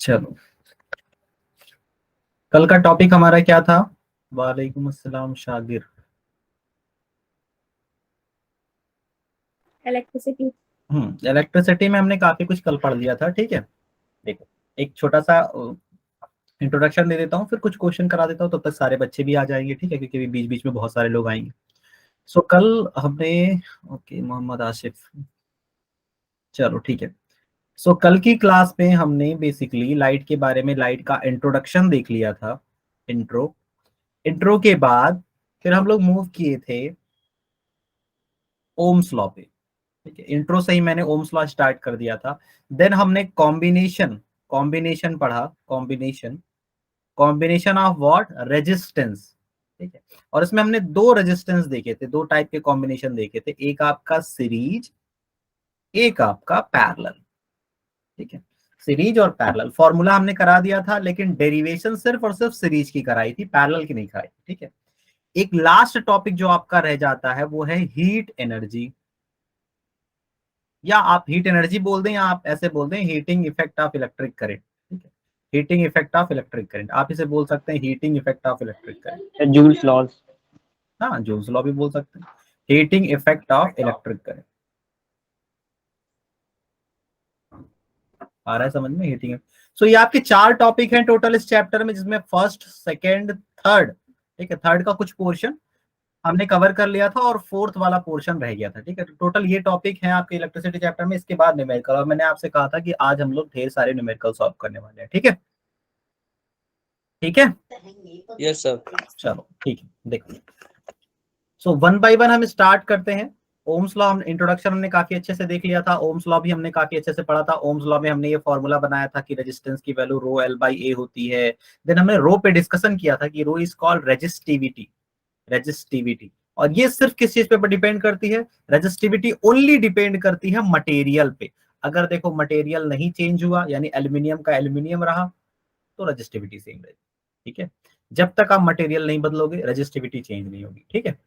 चलो, कल का टॉपिक हमारा क्या था? वालेकुम अस्सलाम शागिर। इलेक्ट्रिसिटी। इलेक्ट्रिसिटी में हमने काफी कुछ कल पढ़ लिया था। ठीक है, देखो एक छोटा सा इंट्रोडक्शन दे देता हूँ, फिर कुछ क्वेश्चन करा देता हूँ, तब तक सारे बच्चे भी आ जाएंगे। ठीक है, क्योंकि बीच बीच में बहुत सारे लोग आएंगे। सो कल हमने, ओके मोहम्मद आसिफ, चलो ठीक है। सो कल की क्लास में हमने बेसिकली लाइट के बारे में, लाइट का इंट्रोडक्शन देख लिया था। इंट्रो इंट्रो के बाद फिर हम लोग मूव किए थे ओम्स लॉ पे। ठीक है, इंट्रो से ही मैंने ओम्स लॉ स्टार्ट कर दिया था। देन हमने कॉम्बिनेशन कॉम्बिनेशन पढ़ा। Combination combination of what? Resistance. ठीक है, और इसमें हमने दो रेजिस्टेंस देखे थे, दो टाइप के कॉम्बिनेशन देखे थे, एक आपका सीरीज, एक आपका पैरेलल। ठीक है, सीरीज और पैरेलल फॉर्मूला हमने करा दिया था, लेकिन डेरिवेशन सिर्फ और सिर्फ सीरीज की कराई थी, पैरेलल की नहीं कराई थी। ठीक है, एक लास्ट टॉपिक जो आपका रह जाता है वो है हीट एनर्जी, या आप हीट एनर्जी बोल दें, या आप ऐसे बोल दें heating effect of electric current. ठीक है, heating effect of electric current, आप इसे बोल सकते हैं heating effect of electric current. Joule's laws. हाँ, जूल्स लॉ भी बोल सकते हैं, heating effect of electric current. आ रहा है समझ में? हीटिंग। सो ये आपके चार टॉपिक हैं टोटल इस चैप्टर में, जिसमें फर्स्ट, सेकेंड, थर्ड, ठीक है, थर्ड का कुछ पोर्शन हमने कवर कर लिया था, और फोर्थ वाला पोर्शन रह गया था। ठीक है, तो टोटल ये टॉपिक है आपके इलेक्ट्रिसिटी चैप्टर में। इसके बाद न्यूमेरिकल, और मैंने आपसे कहा था कि आज हम लोग ढेर सारे न्यूमेरिकल सॉल्व करने वाले हैं। ठीक है, ठीक है, यस सर। चलो ठीक है, देखो। सो वन बाय वन हम स्टार्ट करते हैं। ओम्स लॉ हम इंट्रोडक्शन हमने काफी अच्छे से देख लिया था, ओम्स लॉ भी हमने काफी अच्छे से पढ़ा था। ओम्स लॉ में हमने ये फॉर्मूला बनाया था कि रेजिस्टेंस की वैल्यू रो एल बाई ए होती है। देन हमने रो पे डिस्कशन किया था कि रो इज कॉल्ड रेजिस्टिविटी। रेजिस्टिविटी, और ये सिर्फ किस चीज पे डिपेंड करती है? रेजिस्टिविटी ओनली डिपेंड करती है मटेरियल पे। अगर देखो मटेरियल नहीं चेंज हुआ, यानी एल्यूमिनियम का एल्यूमिनियम रहा, तो रेजिस्टिविटी सेम रहेगी। ठीक है, जब तक आप मटेरियल नहीं बदलोगे रेजिस्टिविटी चेंज नहीं होगी। ठीक है,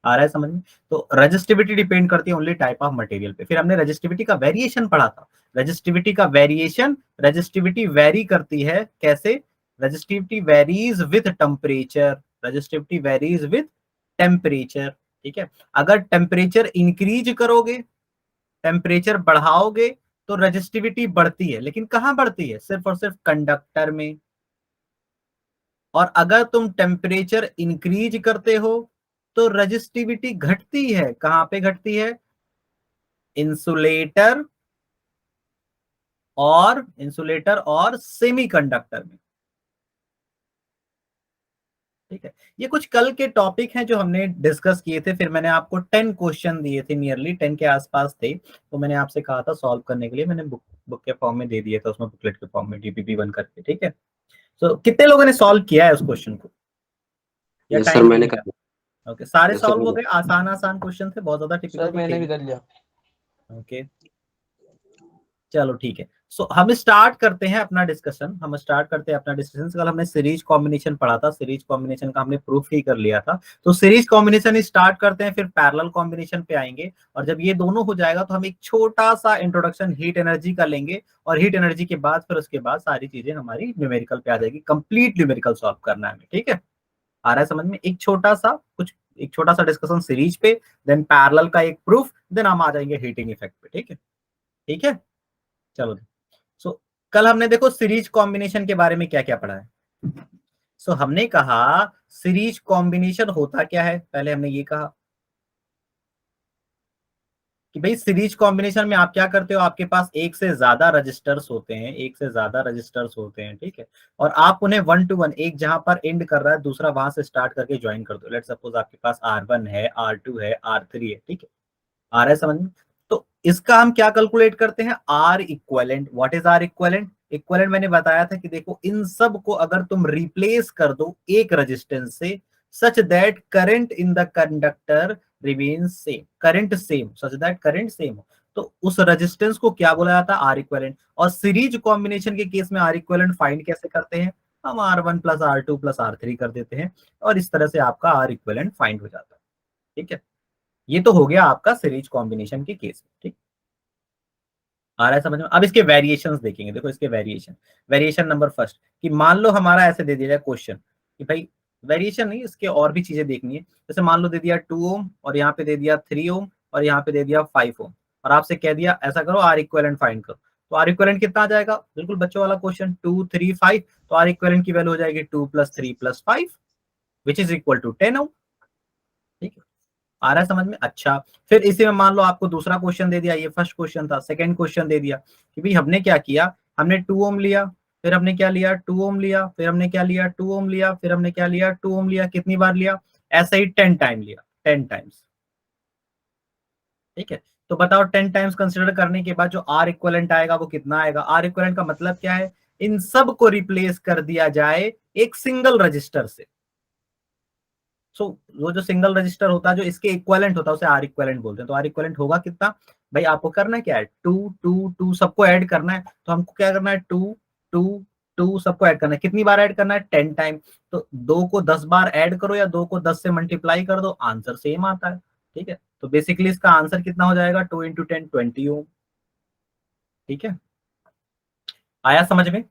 आ रहा है समझ में? तो रेजिस्टिविटी डिपेंड करती है ओनली टाइप ऑफ मटेरियल पे। फिर हमने रेजिस्टिविटी का वेरिएशन पढ़ा था। रेजिस्टिविटी का वेरिएशन, रेजिस्टिविटी वेरी करती है कैसे? Resistivity varies with temperature. Resistivity varies with temperature. ठीक है, अगर टेम्परेचर इंक्रीज करोगे, टेम्परेचर बढ़ाओगे, तो रेजिस्टिविटी बढ़ती है, लेकिन कहां बढ़ती है? सिर्फ और सिर्फ कंडक्टर में। और अगर तुम टेम्परेचर इंक्रीज करते हो, तो रेजिस्टिविटी घटती है। कहां पे घटती है? इंसुलेटर और सेमीकंडक्टर में। ठीक है, ये कुछ कल के टॉपिक हैं जो हमने डिस्कस किए थे। फिर मैंने आपको 10 क्वेश्चन दिए थे, नियरली 10 के आसपास थे, तो मैंने आपसे कहा था सॉल्व करने के लिए। मैंने बुक के फॉर्म में दे दिया था, उसमें बुकलेट के फॉर्म में डीपीपी 1 करके। ठीक है, तो कितने लोगों ने सॉल्व किया है उस क्वेश्चन को, या यस सर, टाइम नहीं मैंने मिला? कर ओके, सारे यस सर, सॉल्व हो गए। आसान आसान क्वेश्चन थे, बहुत ज्यादा टिपिकल सर तो थे मैंने भी नहीं। कर लिया। ओके, चलो ठीक है। सो हम स्टार्ट करते हैं अपना डिस्कशन। कल हमने सीरीज कॉम्बिनेशन पढ़ा था, सीरीज कॉम्बिनेशन का हमने प्रूफ ही कर लिया था। तो सीरीज कॉम्बिनेशन स्टार्ट करते हैं, फिर पैरेलल कॉम्बिनेशन पे आएंगे, और जब ये दोनों हो जाएगा तो हम एक छोटा सा इंट्रोडक्शन हीट एनर्जी का लेंगे, और हीट एनर्जी के बाद फिर उसके बाद सारी चीजें हमारी न्यूमेरिकल पे आ जाएगी। कंप्लीट न्यूमेरिकल सॉल्व करना है हमें। ठीक है, आ रहा है समझ में? एक छोटा सा डिस्कशन सीरीज पे, देन पैरेलल का एक प्रूफ, देन हम आ जाएंगे हीटिंग इफेक्ट पे। ठीक है, ठीक है, चलो। सो कल हमने देखो सीरीज कॉम्बिनेशन के बारे में क्या क्या पढ़ा है। सो हमने कहा सीरीज कॉम्बिनेशन होता क्या है। पहले हमने ये कहा कि भाई सीरीज कॉम्बिनेशन में आप क्या करते हो, आपके पास एक से ज्यादा रजिस्टर्स होते हैं, एक से ज्यादा रजिस्टर्स होते हैं। ठीक है, और आप उन्हें वन टू वन, एक जहां पर एंड कर रहा है दूसरा वहां से स्टार्ट करके ज्वाइन कर दो। लेट सपोज आपके पास R1 है, R2 है, R3 है। ठीक है, आ रहा है समझ में? तो इसका हम क्या कैलकुलेट करते हैं? R equivalent. What is R equivalent? Equivalent मैंने बताया था कि देखो इन सब को अगर तुम रिप्लेस कर दो एक रेजिस्टेंस से, such that current in the conductor remains same, current same, such that current same हो, तो उस रेजिस्टेंस को क्या बोला जाता है? R equivalent. और सीरीज कॉम्बिनेशन के केस में आर इक्वलेंट फाइंड कैसे करते हैं? हम R1 plus R2 plus R3 कर देते हैं, और इस तरह से आपका आर इक्वलेंट फाइंड हो जाता है। ठीक है, ये तो हो गया आपका सीरीज कॉम्बिनेशन के केस में। ठीक, आ रहा है समझ में? अब इसके वेरिएशंस देखेंगे। देखो इसके वेरिएशन नंबर फर्स्ट, कि मान लो हमारा ऐसे दे दिया जाए क्वेश्चन कि भाई, वेरिएशन नहीं, इसके और भी चीजें देखनी है। जैसे मान लो दे दिया 2 ओम और यहाँ पे दे दिया 3 ओम और यहाँ पे दे दिया 5 ओम और आपसे कह दिया ऐसा करो आर इक्विवेलेंट फाइंड करो। तो आर इक्विवेलेंट कितना आ जाएगा? बिल्कुल बच्चों वाला क्वेश्चन, 2 3 5। तो आर इक्विवेलेंट की वैल्यू हो जाएगी 2 + 3 + 5 विच इज इक्वल टू 10 ओम। ठीक है, आ रहा है समझ में? अच्छा, फिर इसी में मान लो आपको दूसरा क्वेश्चन दे दिया, ये फर्स्ट क्वेश्चन था, सेकंड क्वेश्चन दे दिया कि भाई हमने क्या किया, हमने 2 ओम लिया, फिर हमने क्या लिया 2 ओम लिया, फिर हमने क्या लिया 2 ओम लिया, फिर हमने क्या लिया 2 ओम लिया। कितनी बार लिया? ऐसा ही 10 टाइम लिया, 10 टाइम्स। ठीक है, तो बताओ 10 टाइम्स कंसिडर करने के बाद जो आर इक्विवेलेंट आएगा वो कितना आएगा? आर इक्विवेलेंट का मतलब क्या है? इन सब को रिप्लेस कर दिया जाए एक सिंगल रजिस्टर से। सो वो जो सिंगल रजिस्टर होता है जो इसके इक्विवेलेंट होता है उसे आर इक्विवेलेंट बोलते हैं। तो आर इक्विवेलेंट होगा कितना? भाई आपको करना क्या है, 2 2 2 सबको ऐड करना है। तो हमको क्या करना है, 2 2 2 सबको ऐड करना है। कितनी बार ऐड करना है? 10 टाइम। तो 2 को 10 बार ऐड करो या 2 को 10 से मल्टीप्लाई कर दो, आंसर सेम आता है। ठीक है, तो बेसिकली इसका आंसर कितना हो जाएगा? 2 × 10 20 ओम। ठीक है, आया समझ में?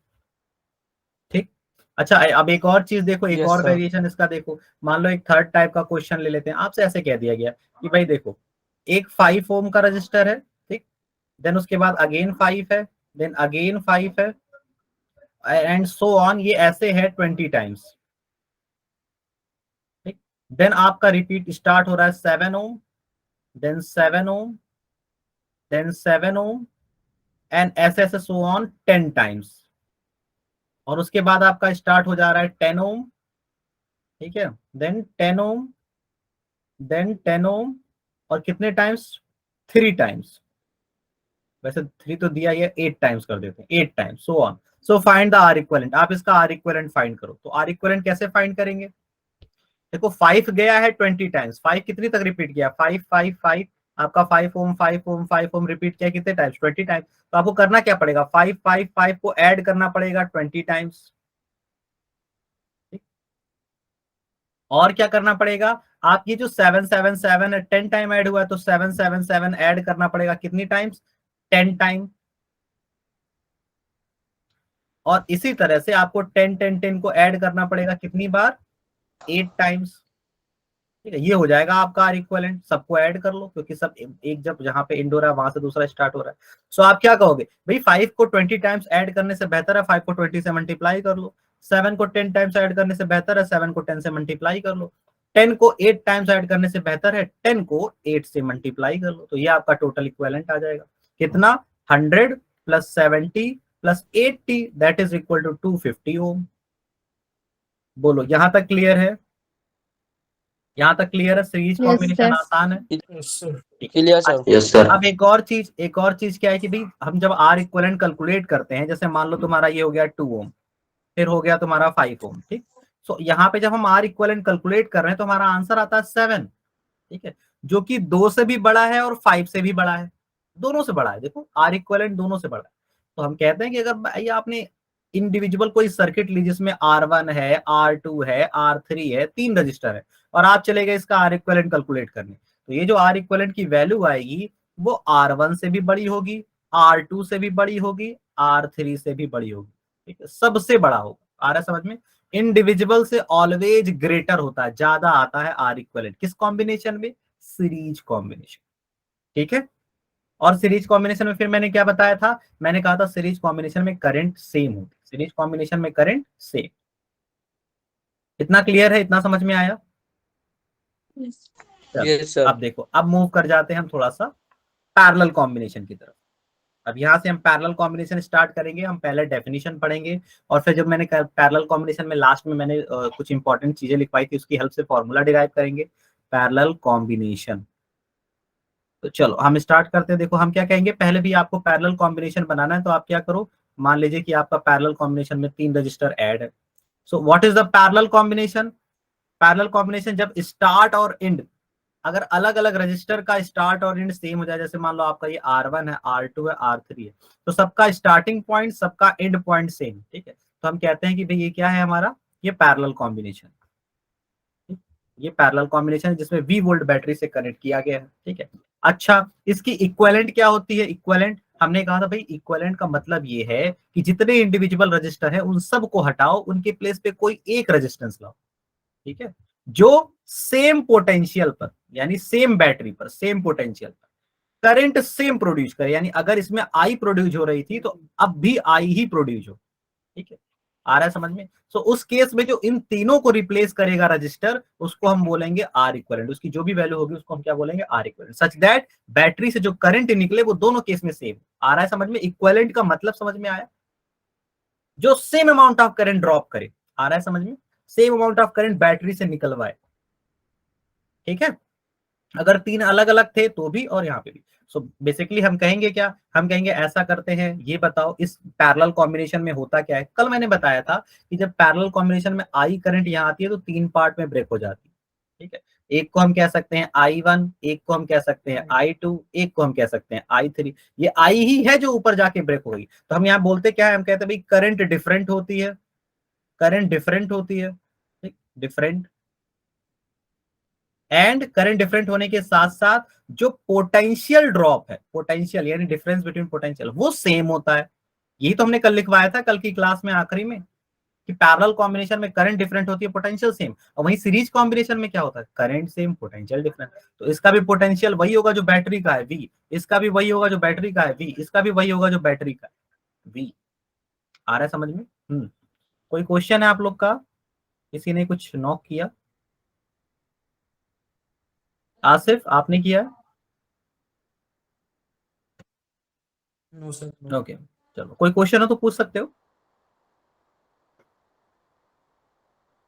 ठीक। अच्छा, अब एक और चीज देखो, एक यस और सर। वेरिएशन इसका देखो। मान लो एक थर्ड टाइप का क्वेश्चन ले लेते हैं, आपसे ऐसे कह दिया गया कि भाई देखो, एक 5 ओम का रजिस्टर है, ठीक, देन उसके बाद अगेन 5 है, देन अगेन 5 है, एंड सो ऑन, ये ऐसे है 20 टाइम्स। ठीक, देन आपका रिपीट स्टार्ट हो रहा है 7 ohm, then 7 ohm, then 7 ohm, and ऐसे ऐसे सो ऑन 10 टाइम्स। और उसके बाद आपका स्टार्ट हो जा रहा है 10 ओम, ठीक है, देन 10 ओम, देन 10 ओम, और कितने टाइम्स? 3 टाइम्स। वैसे 3 तो दिया, ये 8 टाइम्स कर देते हैं, 8 times so on. So find the R equivalent. आप इसका आर इक्विवेलेंट फाइंड करो। तो आर इक्विवेलेंट कैसे फाइंड करेंगे? देखो 5 गया है 20 टाइम्स, 5 कितनी तक रिपीट किया? 5 5 5। आपका 5 ओम 5 ओम 5 ओम रिपीट किया कितने टाइम्स? 20 टाइम्स। तो आपको करना क्या पड़ेगा? 5 5 5 को ऐड करना पड़ेगा 20 टाइम्स। और क्या करना पड़ेगा? आप ये जो 7 7 7 है, 10 टाइम ऐड हुआ है, तो 7 7 7 ऐड करना पड़ेगा कितनी टाइम्स? 10 टाइम। और इसी तरह से आपको 10 10 10 को ऐड करना पड़ेगा कितनी बार? 8 टाइम्स। ठीक है, ये हो जाएगा आपका आर इक्विवेलेंट। सबको ऐड कर लो क्योंकि सब एक जब जहां पे एंड हो रहा है वहां से दूसरा स्टार्ट हो रहा है। सो आप क्या कहोगे? भाई 5 को 20 टाइम्स ऐड करने से बेहतर है 5 को 20 से मल्टीप्लाई कर लो। 7 को 10 टाइम्स ऐड करने से बेहतर है 7 को 10 से मल्टीप्लाई कर लो। 10 को 8 टाइम्स ऐड करने से बेहतर है 10 को 8 से मल्टीप्लाई कर लो। तो ये आपका टोटल इक्विवेलेंट आ जाएगा कितना? 100 + 70 + 80 दैट इज इक्वल टू 250 ओम। बोलो, यहां तक क्लियर है? यहां तक क्लियर है? Series yes combination sir. आसान है। ठीक है। Clear sir. Yes sir. अब एक और चीज क्या है कि भाई हम जब आर इक्विवेलेंट कैलकुलेट करते हैं, जैसे मान लो तुम्हारा ये हो गया 2 ओम, फिर हो गया तुम्हारा 5 ओम, ठीक। सो यहाँ पे जब हम आर इक्विवेलेंट कैलकुलेट कर रहे हैं तो हमारा आंसर आता है 7। ठीक है, जो कि 2 से भी बड़ा है और 5 से भी बड़ा है, दोनों से बड़ा है। देखो आर इक्विवेलेंट दोनों से बड़ा है। तो हम कहते हैं कि अगर भाई आपने इंडिविजुअल कोई सर्किट ली जिसमें R1 है, R2 है, R3 है, 3 रजिस्टर है, और आप चले गए इसका आर इक्विवेलेंट कैलकुलेट करने, तो ये जो आर इक्विवेलेंट की वैल्यू आएगी वो R1 से भी बड़ी होगी, R2 से भी बड़ी होगी, R3 से भी बड़ी होगी। ठीक है, सबसे बड़ा होगा। आ रहा है समझ में? इंडिविजुअल से ऑलवेज ग्रेटर होता है, ज्यादा आता है आर इक्विवेलेंट। किस कॉम्बिनेशन में? Series combination. ठीक है, और सीरीज कॉम्बिनेशन में फिर मैंने क्या बताया था? मैंने कहा था सीरीज कॉम्बिनेशन में करंट सेम होती है, सीरीज कॉम्बिनेशन में करंट सेम। इतना क्लियर है? इतना समझ में आया? चलो, यस सर। अब देखो, अब मूव कर जाते हैं हम थोड़ा सा पैरेलल कॉम्बिनेशन की तरफ। अब यहाँ से हम पैरेलल कॉम्बिनेशन स्टार्ट करेंगे। हम पहले डेफिनेशन पढ़ेंगे और फिर जब मैंने पैरेलल कॉम्बिनेशन में लास्ट में मैंने कुछ इंपॉर्टेंट चीजें लिखवाई थी, उसकी हेल्प से फॉर्मूला डिराइव करेंगे पैरेलल कॉम्बिनेशन। तो चलो हम स्टार्ट करते हैं। देखो हम क्या कहेंगे, पहले भी आपको पैरेलल कॉम्बिनेशन बनाना है तो आप क्या करो, मान लीजिए कि आपका पैरेलल कॉम्बिनेशन में 3 रजिस्टर ऐड है। So what is the parallel combination? Parallel combination जब स्टार्ट और एंड, अगर अलग अलग रजिस्टर का स्टार्ट और एंड सेम हो जाए, जैसे मान लो आपका ये R1 है, R2 है, R3 है, तो सबका स्टार्टिंग पॉइंट सबका एंड पॉइंट सेम। ठीक है, तो हम कहते हैं कि भाई ये क्या है हमारा? ये पैरेलल कॉम्बिनेशन। ये पैरेलल कॉम्बिनेशन है जिसमें V वोल्ट बैटरी से कनेक्ट किया गया है। ठीक है, अच्छा इसकी इक्विवेलेंट क्या होती है? इक्विवेलेंट हमने कहा था भाई इक्विवेलेंट का मतलब ये है कि जितने इंडिविजुअल रजिस्टर हैं उन सबको हटाओ, उनके प्लेस पे कोई एक रेजिस्टेंस लाओ, ठीक है, जो सेम पोटेंशियल पर यानी सेम बैटरी पर सेम पोटेंशियल पर करंट सेम प्रोड्यूस करे, यानी अगर इसमें आई प्रोड्यूस हो रही थी तो अब भी आई ही प्रोड्यूस हो, ठीक है, आ रहा है समझ में। सो उस केस में जो इन तीनों को रिप्लेस करेगा रजिस्टर, उसको हम बोलेंगे आर इक्विवेलेंट, उसकी जो भी वैल्यू होगी उसको हम क्या बोलेंगे, R equivalent, such that battery से जो करंट निकले वो दोनों केस में सेम। आ रहा है समझ में, इक्विवेलेंट का मतलब समझ में आया, जो same amount of current drop करे, आ रहा है समझ में, same amount of current battery से निकलवाए, ठीक है, अगर तीन अलग अलग थे तो भी और यहाँ पे भी। सो बेसिकली हम कहेंगे क्या, हम कहेंगे ऐसा करते हैं, ये बताओ इस पैरेलल कॉम्बिनेशन में होता क्या है। कल मैंने बताया था कि जब पैरेलल कॉम्बिनेशन में आई करंट यहाँ आती है तो तीन पार्ट में ब्रेक हो जाती है, ठीक है, एक को हम कह सकते हैं I1, एक को हम कह सकते हैं I2, एक को हम कह सकते हैं I3। ये आई ही है जो ऊपर जाके ब्रेक हो गई, तो हम यहाँ बोलते क्या है, हम कहते हैं भाई करंट डिफरेंट होती है, करंट डिफरेंट होती है, ठीक, डिफरेंट, एंड करंट डिफरेंट होने के साथ साथ जो पोटेंशियल ड्रॉप है, पोटेंशियल यानी डिफरेंस बिटवीन पोटेंशियल, वो सेम होता है। यही तो हमने कल लिखवाया था कल की क्लास में आखिरी में, कि पैरेलल कॉम्बिनेशन में करंट डिफरेंट होती है, पोटेंशियल सेम, और वहीं सीरीज कॉम्बिनेशन में क्या होता है, करंट सेम पोटेंशियल डिफरेंट। तो इसका भी पोटेंशियल वही होगा जो बैटरी का है V, इसका भी वही होगा जो बैटरी का है V, इसका भी वही होगा जो बैटरी का है V। आ रहा है समझ में। कोई क्वेश्चन है आप लोग का, किसी ने कुछ नॉक किया? आसिफ आपने किया? No sir. ओके, चलो कोई क्वेश्चन हो तो पूछ सकते हो।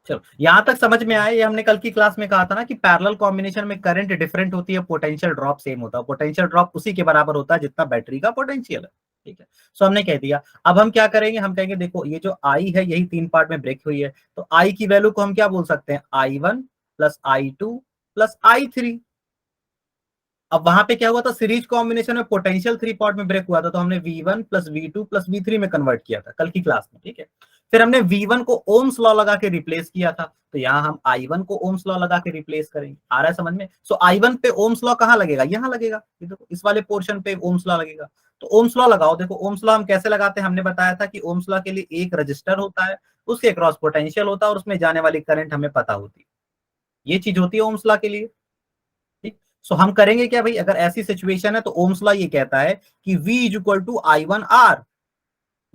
चलो यहां तक समझ में आया, ये हमने कल की क्लास में कहा था ना कि पैरेलल कॉम्बिनेशन में करंट डिफरेंट होती है, पोटेंशियल ड्रॉप सेम होता है, पोटेंशियल ड्रॉप उसी के बराबर होता है जितना बैटरी का पोटेंशियल है, ठीक है। सो हमने कह दिया, अब हम क्या करेंगे, हम कहेंगे देखो ये जो आई है यही तीन पार्ट में ब्रेक हुई है, तो आई की वैल्यू को हम क्या बोल सकते हैं, I1 plus I2 plus I3। अब वहां पे क्या हुआ था, सीरीज कॉम्बिनेशन में पोटेंशियल थ्री पार्ट में ब्रेक हुआ था, तो हमने V1 plus V2 plus V3 में कन्वर्ट किया था कल की क्लास में, ठीक है। फिर हमने V1 को ओम्स लॉ लगा के रिप्लेस किया था, तो यहाँ हम I1 को ओम्स लॉ लगा के रिप्लेस करेंगे। आ रहा है समझ में। सो I1 पे ओम्स लॉ कहाँ लगेगा, यहाँ लगेगा, ये देखो इस वाले पोर्शन पे ओम्स लॉ लगेगा। तो ओम्स लॉ लगाओ, देखो ओम्स लॉ हम कैसे लगाते हैं, हमने बताया था कि ओम्स लॉ के लिए एक रजिस्टर होता है, उसके क्रॉस पोटेंशियल होता है और उसमें जाने वाली करंट हमें पता होती है, ये चीज होती है ओम्स लॉ के लिए, ठीक। सो हम करेंगे क्या भाई, अगर ऐसी सिचुएशन है तो ओम्स लॉ ये कहता है कि V is equal to I1 R,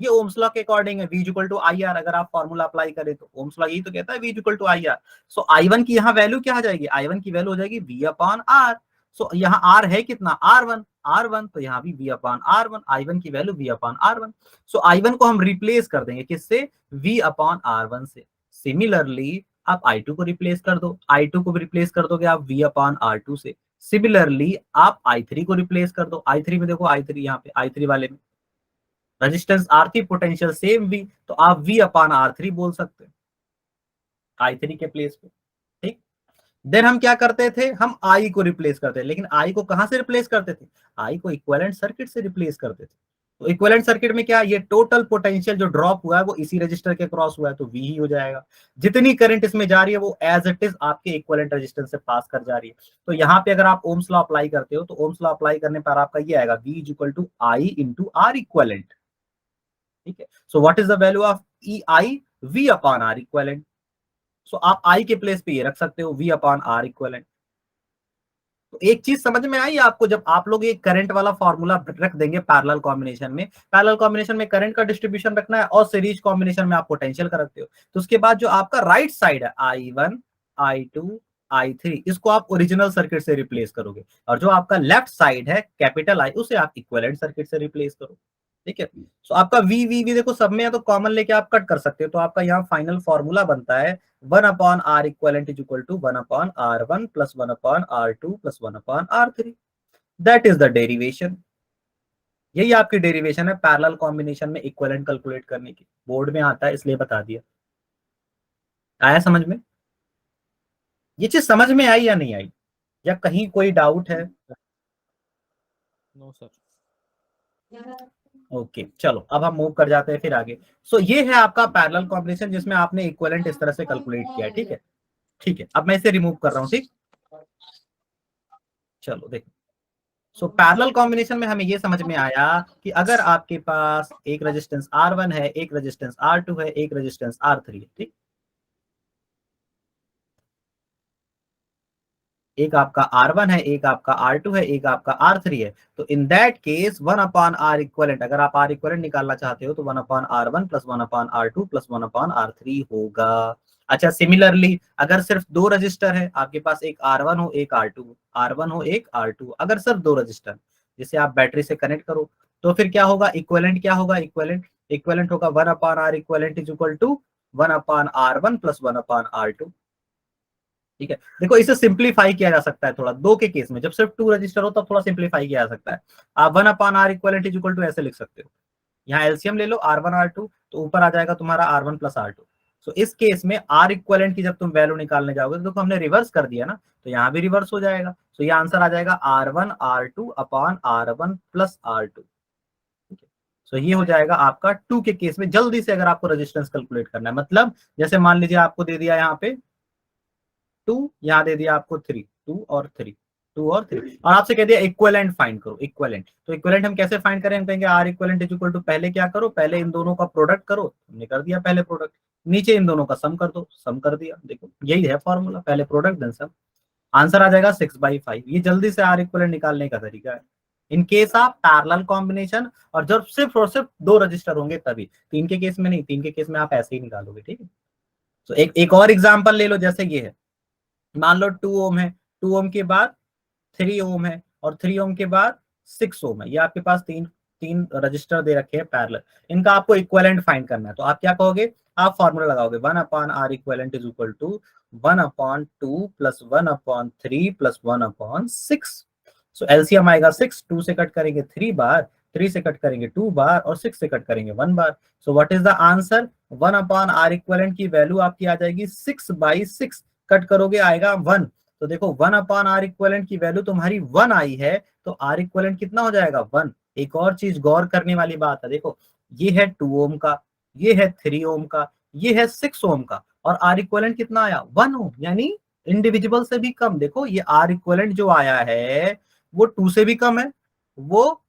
ये ओम्स लॉ के अकॉर्डिंग है, V is equal to IR। अगर आप फॉर्मूला अप्लाई करें तो ओम्स लॉ यही तो कहता है V is equal to IR। सो I1 की यहाँ वैल्यू क्या आ जाएगी, I1 की वैल्यू हो जाएगी V अपॉन R। सो यहाँ R है कितना, R1, तो यहाँ भी V अपॉन R1, I1 की वैल्यू V अपॉन R1। सो I1 को हम रिप्लेस कर देंगे किससे, V अपॉन R1 से। सिमिलरली आप I2 को रिप्लेस कर दो, I2 को रिप्लेस कर दोगे आप V अपॉन R2 से। सिमिलरली आप I3 को रिप्लेस कर दो, I3 में देखो I3 यहाँ पे I3 वाले में resistance R3, potential same V, तो आप V अपॉन R3 बोल सकते हैं I3 के प्लेस पे, ठीक। देन हम क्या करते थे, हम I को रिप्लेस करते थे, लेकिन I को कहां से रिप्लेस करते थे, I को इक्विवेलेंट सर्किट से रिप्लेस करते थे। तो इक्विवेलेंट सर्किट में क्या, ये टोटल पोटेंशियल जो ड्रॉप हुआ है वो इसी रजिस्टर के क्रॉस हुआ है, तो V ही हो जाएगा। जितनी करंट इसमें जा रही है वो एज इट इज आपके इक्विवेलेंट रेजिस्टेंस से पास कर जा रही है। तो यहाँ पे अगर आप ओम्स लॉ अप्लाई करते हो तो ओम्स लॉ अप्लाई करने पर आपका ये आएगा V is equal to I into R equivalent, ठीक है। So what is the value of E I, V upon R equivalent. So आप I के प्लेस पे ये रख सकते हो V अपॉन R इक्विवेलेंट। तो एक चीज समझ में आई आपको, जब आप लोग ये करंट वाला फॉर्मूला रख देंगे पैरेलल कॉम्बिनेशन में, पैरेलल कॉम्बिनेशन में करंट का डिस्ट्रीब्यूशन रखना है और सीरीज कॉम्बिनेशन में आप पोटेंशियल का रखते हो, तो उसके बाद जो आपका राइट साइड है I1, I2, I3, इसको आप ओरिजिनल सर्किट से रिप्लेस करोगे, और जो आपका लेफ्ट साइड है कैपिटल I, उसे आप इक्विवेलेंट सर्किट से रिप्लेस करो, ठीक है। सो आपका V देखो सब में है तो कॉमन लेके आप कट कर सकते हो, तो आपका यहाँ फाइनल फॉर्मूला बनता है 1 upon R equivalent is equal to 1 upon R1 plus 1 upon R2 plus 1 upon R3। That is the derivation. यही आपकी डेरिवेशन है पैरेलल कॉम्बिनेशन में इक्विवेलेंट कैलकुलेट करने की, बोर्ड में आता है इसलिए बता दिया। आया समझ में, ये चीज समझ में आई या नहीं आई, या कहीं कोई डाउट है? No sir. ओके चलो अब हम मूव कर जाते हैं फिर आगे। सो ये है आपका पैरेलल कॉम्बिनेशन जिसमें आपने इक्विवेलेंट इस तरह से कैलकुलेट किया है, ठीक है। ठीक है अब मैं इसे रिमूव कर रहा हूँ, ठीक। चलो देखो, सो पैरेलल कॉम्बिनेशन में हमें ये समझ में आया कि अगर आपके पास एक रेजिस्टेंस R1 है, एक रेजिस्टेंस R2 है, एक रेजिस्टेंस R3 है, ठीक, एक आपका R1 है, एक आपका R2 है, एक आपका R3 है, तो in that case 1/R equivalent, अगर आप R इक्वलेंट निकालना चाहते हो तो 1/R1 plus 1/R2 plus 1/R3 होगा। अच्छा, सिमिलरली अगर सिर्फ दो रजिस्टर है, आपके पास एक R1 हो एक R2, R1 हो एक R2, अगर सिर्फ दो रजिस्टर जिसे आप बैटरी से कनेक्ट करो, तो फिर क्या होगा, इक्वलेंट क्या होगा, इक्वलेंट इक्वलेंट होगा 1/R equivalent is equal to 1/R1 plus 1/R2। ठीक है, देखो इसे सिंप्लीफाई किया जा सकता है थोड़ा, दो के केस में, जब सिर्फ टू रजिस्टर हो तब थोड़ा सिंप्लीफाई किया जा सकता है। आप 1/R equivalent is equal to ऐसे लिख सकते हो, यहाँ एलसीएम ले लो R1 R2, तो ऊपर आ जाएगा तुम्हारा R1 प्लस R2। सो इस केस में R इक्वलेंट की जब तुम वैल्यू निकालने जाओगे तो हमने रिवर्स कर दिया ना, तो यहाँ भी रिवर्स हो जाएगा। तो ये आंसर आ जाएगा R1 R2 upon R1 plus R2। सो ये हो जाएगा आपका टू के केस में। जल्दी से अगर आपको रेजिस्टेंस कैलकुलेट करना है, मतलब जैसे मान लीजिए आपको दे दिया यहाँ पे 2, यहाँ दे दिया आपको 3, 2 और 3, 2 और 3, और आपसे कह दिया इक्विवेलेंट फाइंड करो, इक्विवेलेंट। तो इक्विवेलेंट हम कैसे फाइंड करें, हम कहेंगे R equivalent is equal to, पहले क्या करो, पहले इन दोनों का प्रोडक्ट करो, हमने कर दिया पहले प्रोडक्ट, नीचे इन दोनों का सम कर दो, सम कर दिया। देखो यही है फॉर्मूला, पहले प्रोडक्ट देन सम, आंसर आ जाएगा 6/5। ये जल्दी से R इक्विवेलेंट निकालने का तरीका है in case of parallel combination, और जब सिर्फ और सिर्फ दो रजिस्टर होंगे तभी, तीन के केस में नहीं, तीन के केस में आप ऐसे ही निकालोगे। ठीक है, तो एक और एग्जांपल ले लो, जैसे ये है, मान लो 2 ओम है, 2 ओम के बाद 3 ओम है, और 3 ओम के बाद 6 ओम है। ये आपके पास तीन तीन रजिस्टर दे रखे हैं पैरेलल, इनका आपको इक्विवेलेंट फाइंड करना है। तो आप क्या कहोगे, आप फॉर्मूला लगाओगे 1/R equivalent is equal to 1/2 plus 1/3 plus 1/6। So LCM आएगा 6, 2 से कट करेंगे 3 बार, 3 से कट करेंगे 2 बार, और 6 से कट करेंगे 1 बार। So what is the answer, 1/R equivalent की वैल्यू आपकी आ जाएगी 6/6, कट करोगे आएगा 1। तो देखो 1/R इक्विवेलेंट की वैल्यू तुम्हारी 1 आई है, तो R इक्विवेलेंट कितना हो जाएगा 1। एक और चीज गौर करने वाली बात है, देखो ये है 2 ओम का, ये है 3 ओम का, ये है 6 ओम का, और R इक्विवेलेंट कितना आया 1 ओम, यानी इंडिविजुअल से भी कम। देखो ये R इक्विवेलेंट जो आया है वो 2 से भी कम है, वो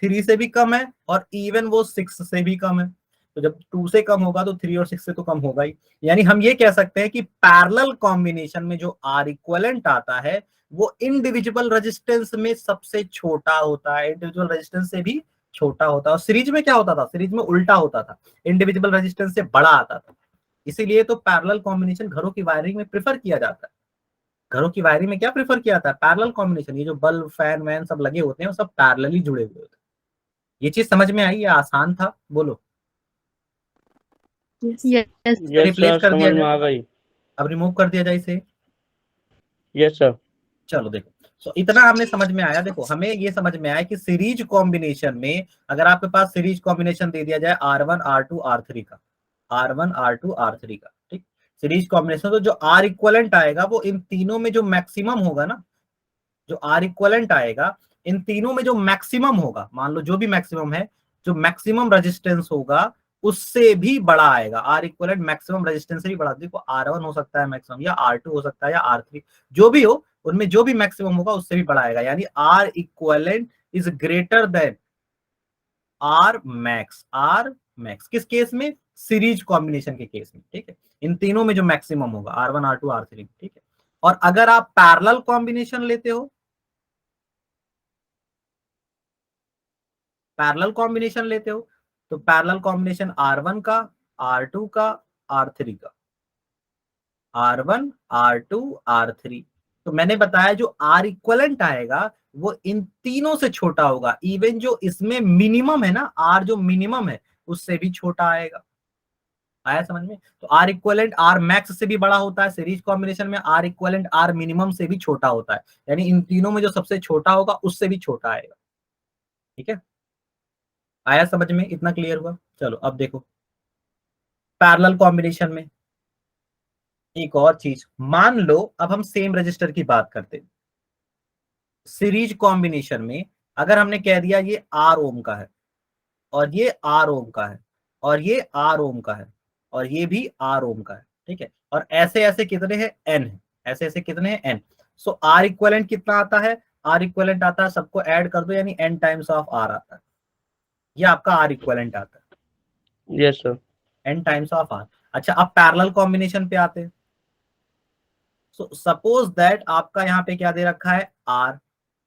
3 से भी कम है, और इवन वो 6 से भी कम है। तो जब 2 से कम होगा तो 3 और 6 से तो कम होगा ही। यानी हम ये कह सकते हैं कि पैरेलल कॉम्बिनेशन में जो R इक्विवेलेंट आता है वो इंडिविजुअल रेजिस्टेंस में सबसे छोटा होता है, इंडिविजुअल रेजिस्टेंस से भी छोटा होता है। और सीरीज में क्या होता था, सीरीज में उल्टा होता था, इंडिविजुअल रेजिस्टेंस से बड़ा आता था। इसीलिए तो पैरेलल कॉम्बिनेशन घरों की वायरिंग में प्रेफर किया जाता है। घरों की वायरिंग में क्या प्रेफर किया जाता है, पैरेलल कॉम्बिनेशन। ये जो बल्ब फैन वैन सब लगे होते हैं वो सब पैरेलली जुड़े हुए होते हैं। ये चीज समझ में आई, ये आसान था, बोलो। यस यस रिप्लेस सर, कर दिया समझ में जाए, आ गई। अब रिमूव कर दिया जाए इसे। Yes sir. चलो देखो, सो इतना हमने समझ में आया। देखो हमें ये समझ में आया कि सीरीज कॉम्बिनेशन में अगर आपके पास सीरीज कॉम्बिनेशन दे दिया जाए R1 R2 R3 का, R1 R2 R3 का, ठीक, सीरीज कॉम्बिनेशन, तो जो R इक्विवेलेंट आएगा वो इन तीनों में जो मैक्सिमम होगा ना, जो R इक्विवेलेंट आएगा इन तीनों में जो मैक्सिमम होगा, मान लो जो भी मैक्सिमम है, जो मैक्सिमम रेजिस्टेंस होगा उससे भी बड़ा आएगा। R इक्विवेलेंट मैक्सिमम रेजिस्टेंस से भी बड़ा। देखो R1 हो सकता है मैक्सिमम, या R2 हो सकता है, या R3, जो भी हो उनमें जो भी मैक्सिमम होगा उससे भी बड़ा आएगा। यानी R equivalent is greater than R max. R max किस केस में, सीरीज कॉम्बिनेशन के केस में। ठीक है, इन तीनों में जो मैक्सिमम होगा R1 R2 R3। ठीक है, और अगर आप पैरेलल कॉम्बिनेशन लेते हो, पैरेलल कॉम्बिनेशन लेते हो, तो पैरेलल कॉम्बिनेशन R1 का, R2 का, R3 का, R1 R2 R3। तो मैंने बताया जो R इक्विवेलेंट आएगा वो इन तीनों से छोटा होगा, इवन जो इसमें मिनिमम है ना, R जो मिनिमम है उससे भी छोटा आएगा। आया समझ में, तो R इक्विवेलेंट R मैक्स से भी बड़ा होता है, सीरीज कॉम्बिनेशन में R इक्विवेलेंट R मिनिमम से भी छोटा होता है, यानी इन तीनों में जो सबसे छोटा होगा उससे भी छोटा आएगा। ठीक है, आया समझ में, इतना क्लियर हुआ। चलो अब देखो पैरेलल कॉम्बिनेशन में एक और चीज, मान लो अब हम सेम रजिस्टर की बात करते हैं। सीरीज कॉम्बिनेशन में अगर हमने कह दिया ये R ओम का है, और ये R ओम का है, और ये R ओम का है, और ये भी R ओम का है, ठीक है, और ऐसे ऐसे कितने हैं, N है, ऐसे ऐसे कितने हैं, N। सो R इक्विवेलेंट कितना आता है, आर इक्विवेलेंट आता है, सबको ऐड कर दो यानी n टाइम्स ऑफ आर आता है, ये आपका आर इक्विवेलेंट आता है, Yes, sir. n times of R. अच्छा अब पैरेलल कॉम्बिनेशन पे आते हैं। सो सपोज दैट आपका यहाँ पे क्या दे रखा है आर,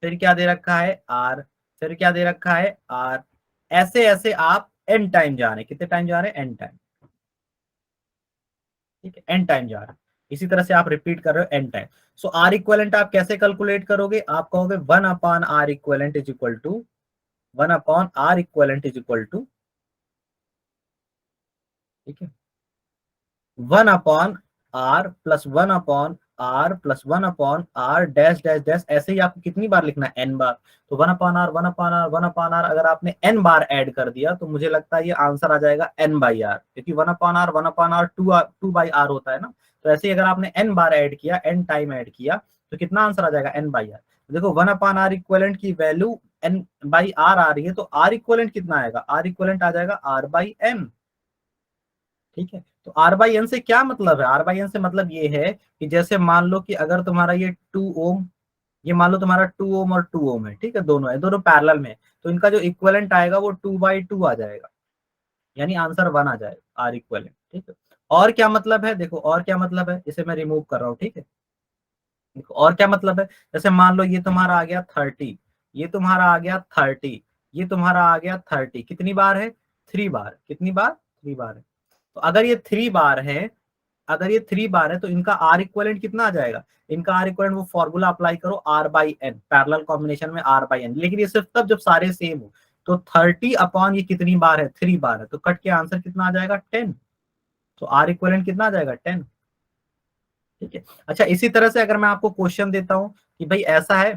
फिर क्या दे रखा है आर, फिर क्या दे रखा है आर, ऐसे ऐसे आप n टाइम जा रहे हैं, कितने टाइम जा रहे हैं n टाइम, ठीक है n टाइम जा रहे हैं, इसी तरह से आप रिपीट कर रहे हो n time. So R equivalent आप कैसे कैलकुलेट करोगे, आप कहोगे 1 upon R equivalent is equal to 1 upon R equivalent is equal to, ठीक है, 1 upon R plus 1 upon R plus 1 upon R dash dash dash, ऐसे ही आपको कितनी बार लिखना है n बार। तो 1 upon R 1 upon R 1 upon R अगर आपने n बार ऐड कर दिया तो मुझे लगता है ये आंसर आ जाएगा n बाई आर, क्योंकि 1 अपॉन आर 2 बाई आर होता है ना। तो ऐसे ही अगर आपने n बार ऐड किया, n टाइम ऐड किया, तो कितना आंसर आ जाएगा n बाई आर। देखो 1 अपॉन आर इक्विवेलेंट की वैल्यू n बाई आर आ रही है, तो आर इक्विवेलेंट कितना आएगा, आर इक्विवेलेंट आ जाएगा r बाई n, ठीक है। तो आर बाई एन से क्या मतलब है, आर बाई एन से मतलब ये है कि जैसे मान लो कि अगर तुम्हारा ये 2 ओम, ये मान लो तुम्हारा 2 ओम और 2 ओम है, ठीक है, दोनों है, दोनों पैरेलल में, तो इनका जो इक्विवेलेंट आएगा वो 2/2 आ जाएगा, यानी आंसर 1 आ जाएगा आर इक्विवेलेंट, ठीक है। और क्या मतलब है, देखो और क्या मतलब है, इसे मैं रिमूव कर रहा हूँ, ठीक है। देखो और क्या मतलब है, जैसे मान लो ये तुम्हारा आ गया 30, ये तुम्हारा आ गया 30, ये तुम्हारा आ गया 30, कितनी बार है 3 बार, कितनी बार 3 बार है। तो अगर ये 3 बार है, अगर ये 3 बार है तो इनका आर इक्विवेलेंट कितना आ जाएगा, इनका आर इक्विवेलेंट वो फॉर्मूला अप्लाई करो R by N, parallel combination में आर बाई एन, लेकिन ये सिर्फ तब जब सारे सेम हो। तो 30 अपॉन ये कितनी बार है 3 बार है, तो कट के आंसर कितना आ जाएगा 10, तो आर इक्विवेलेंट कितना आ जाएगा 10, ठीक है। अच्छा इसी तरह से अगर मैं आपको क्वेश्चन देता हूं कि भाई ऐसा है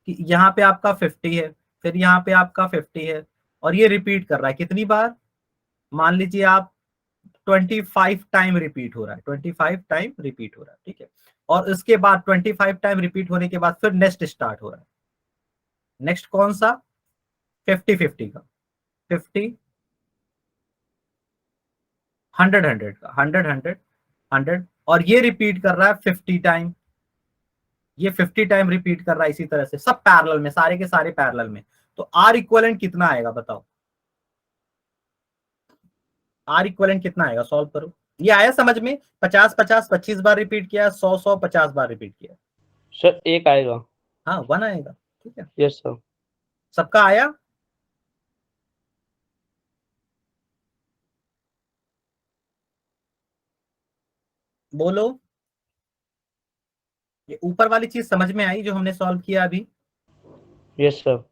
कि यहाँ पे आपका 50 है, फिर यहाँ पे आपका 50 है, और ये रिपीट कर रहा है कितनी बार, मान लीजिए आप 25 टाइम रिपीट हो रहा है, 25 टाइम रिपीट हो रहा है, ठीक है। और उसके बाद 25 टाइम रिपीट होने के बाद फिर नेक्स्ट स्टार्ट हो रहा है, नेक्स्ट कौन सा 50-50 का, 50 100-100 का, 100-100 और ये रिपीट कर रहा है 50 टाइम, ये 50 टाइम रिपीट कर रहा है, इसी तरह से सब पैरेलल में, सारे के सारे पैरेलल में। तो आर इक्विवेलेंट कितना आएगा बताओ, आर इक्विवेलेंट कितना आएगा, सॉल्व करो। ये आया समझ में, 50-50 25 बार रिपीट किया, 100-100 50 बार रिपीट किया, सर एक आएगा। हाँ 1 आएगा, ठीक है। Yes sir. सबका आया, बोलो। ये ऊपर वाली चीज समझ में आई जो हमने सॉल्व किया अभी, yes sir.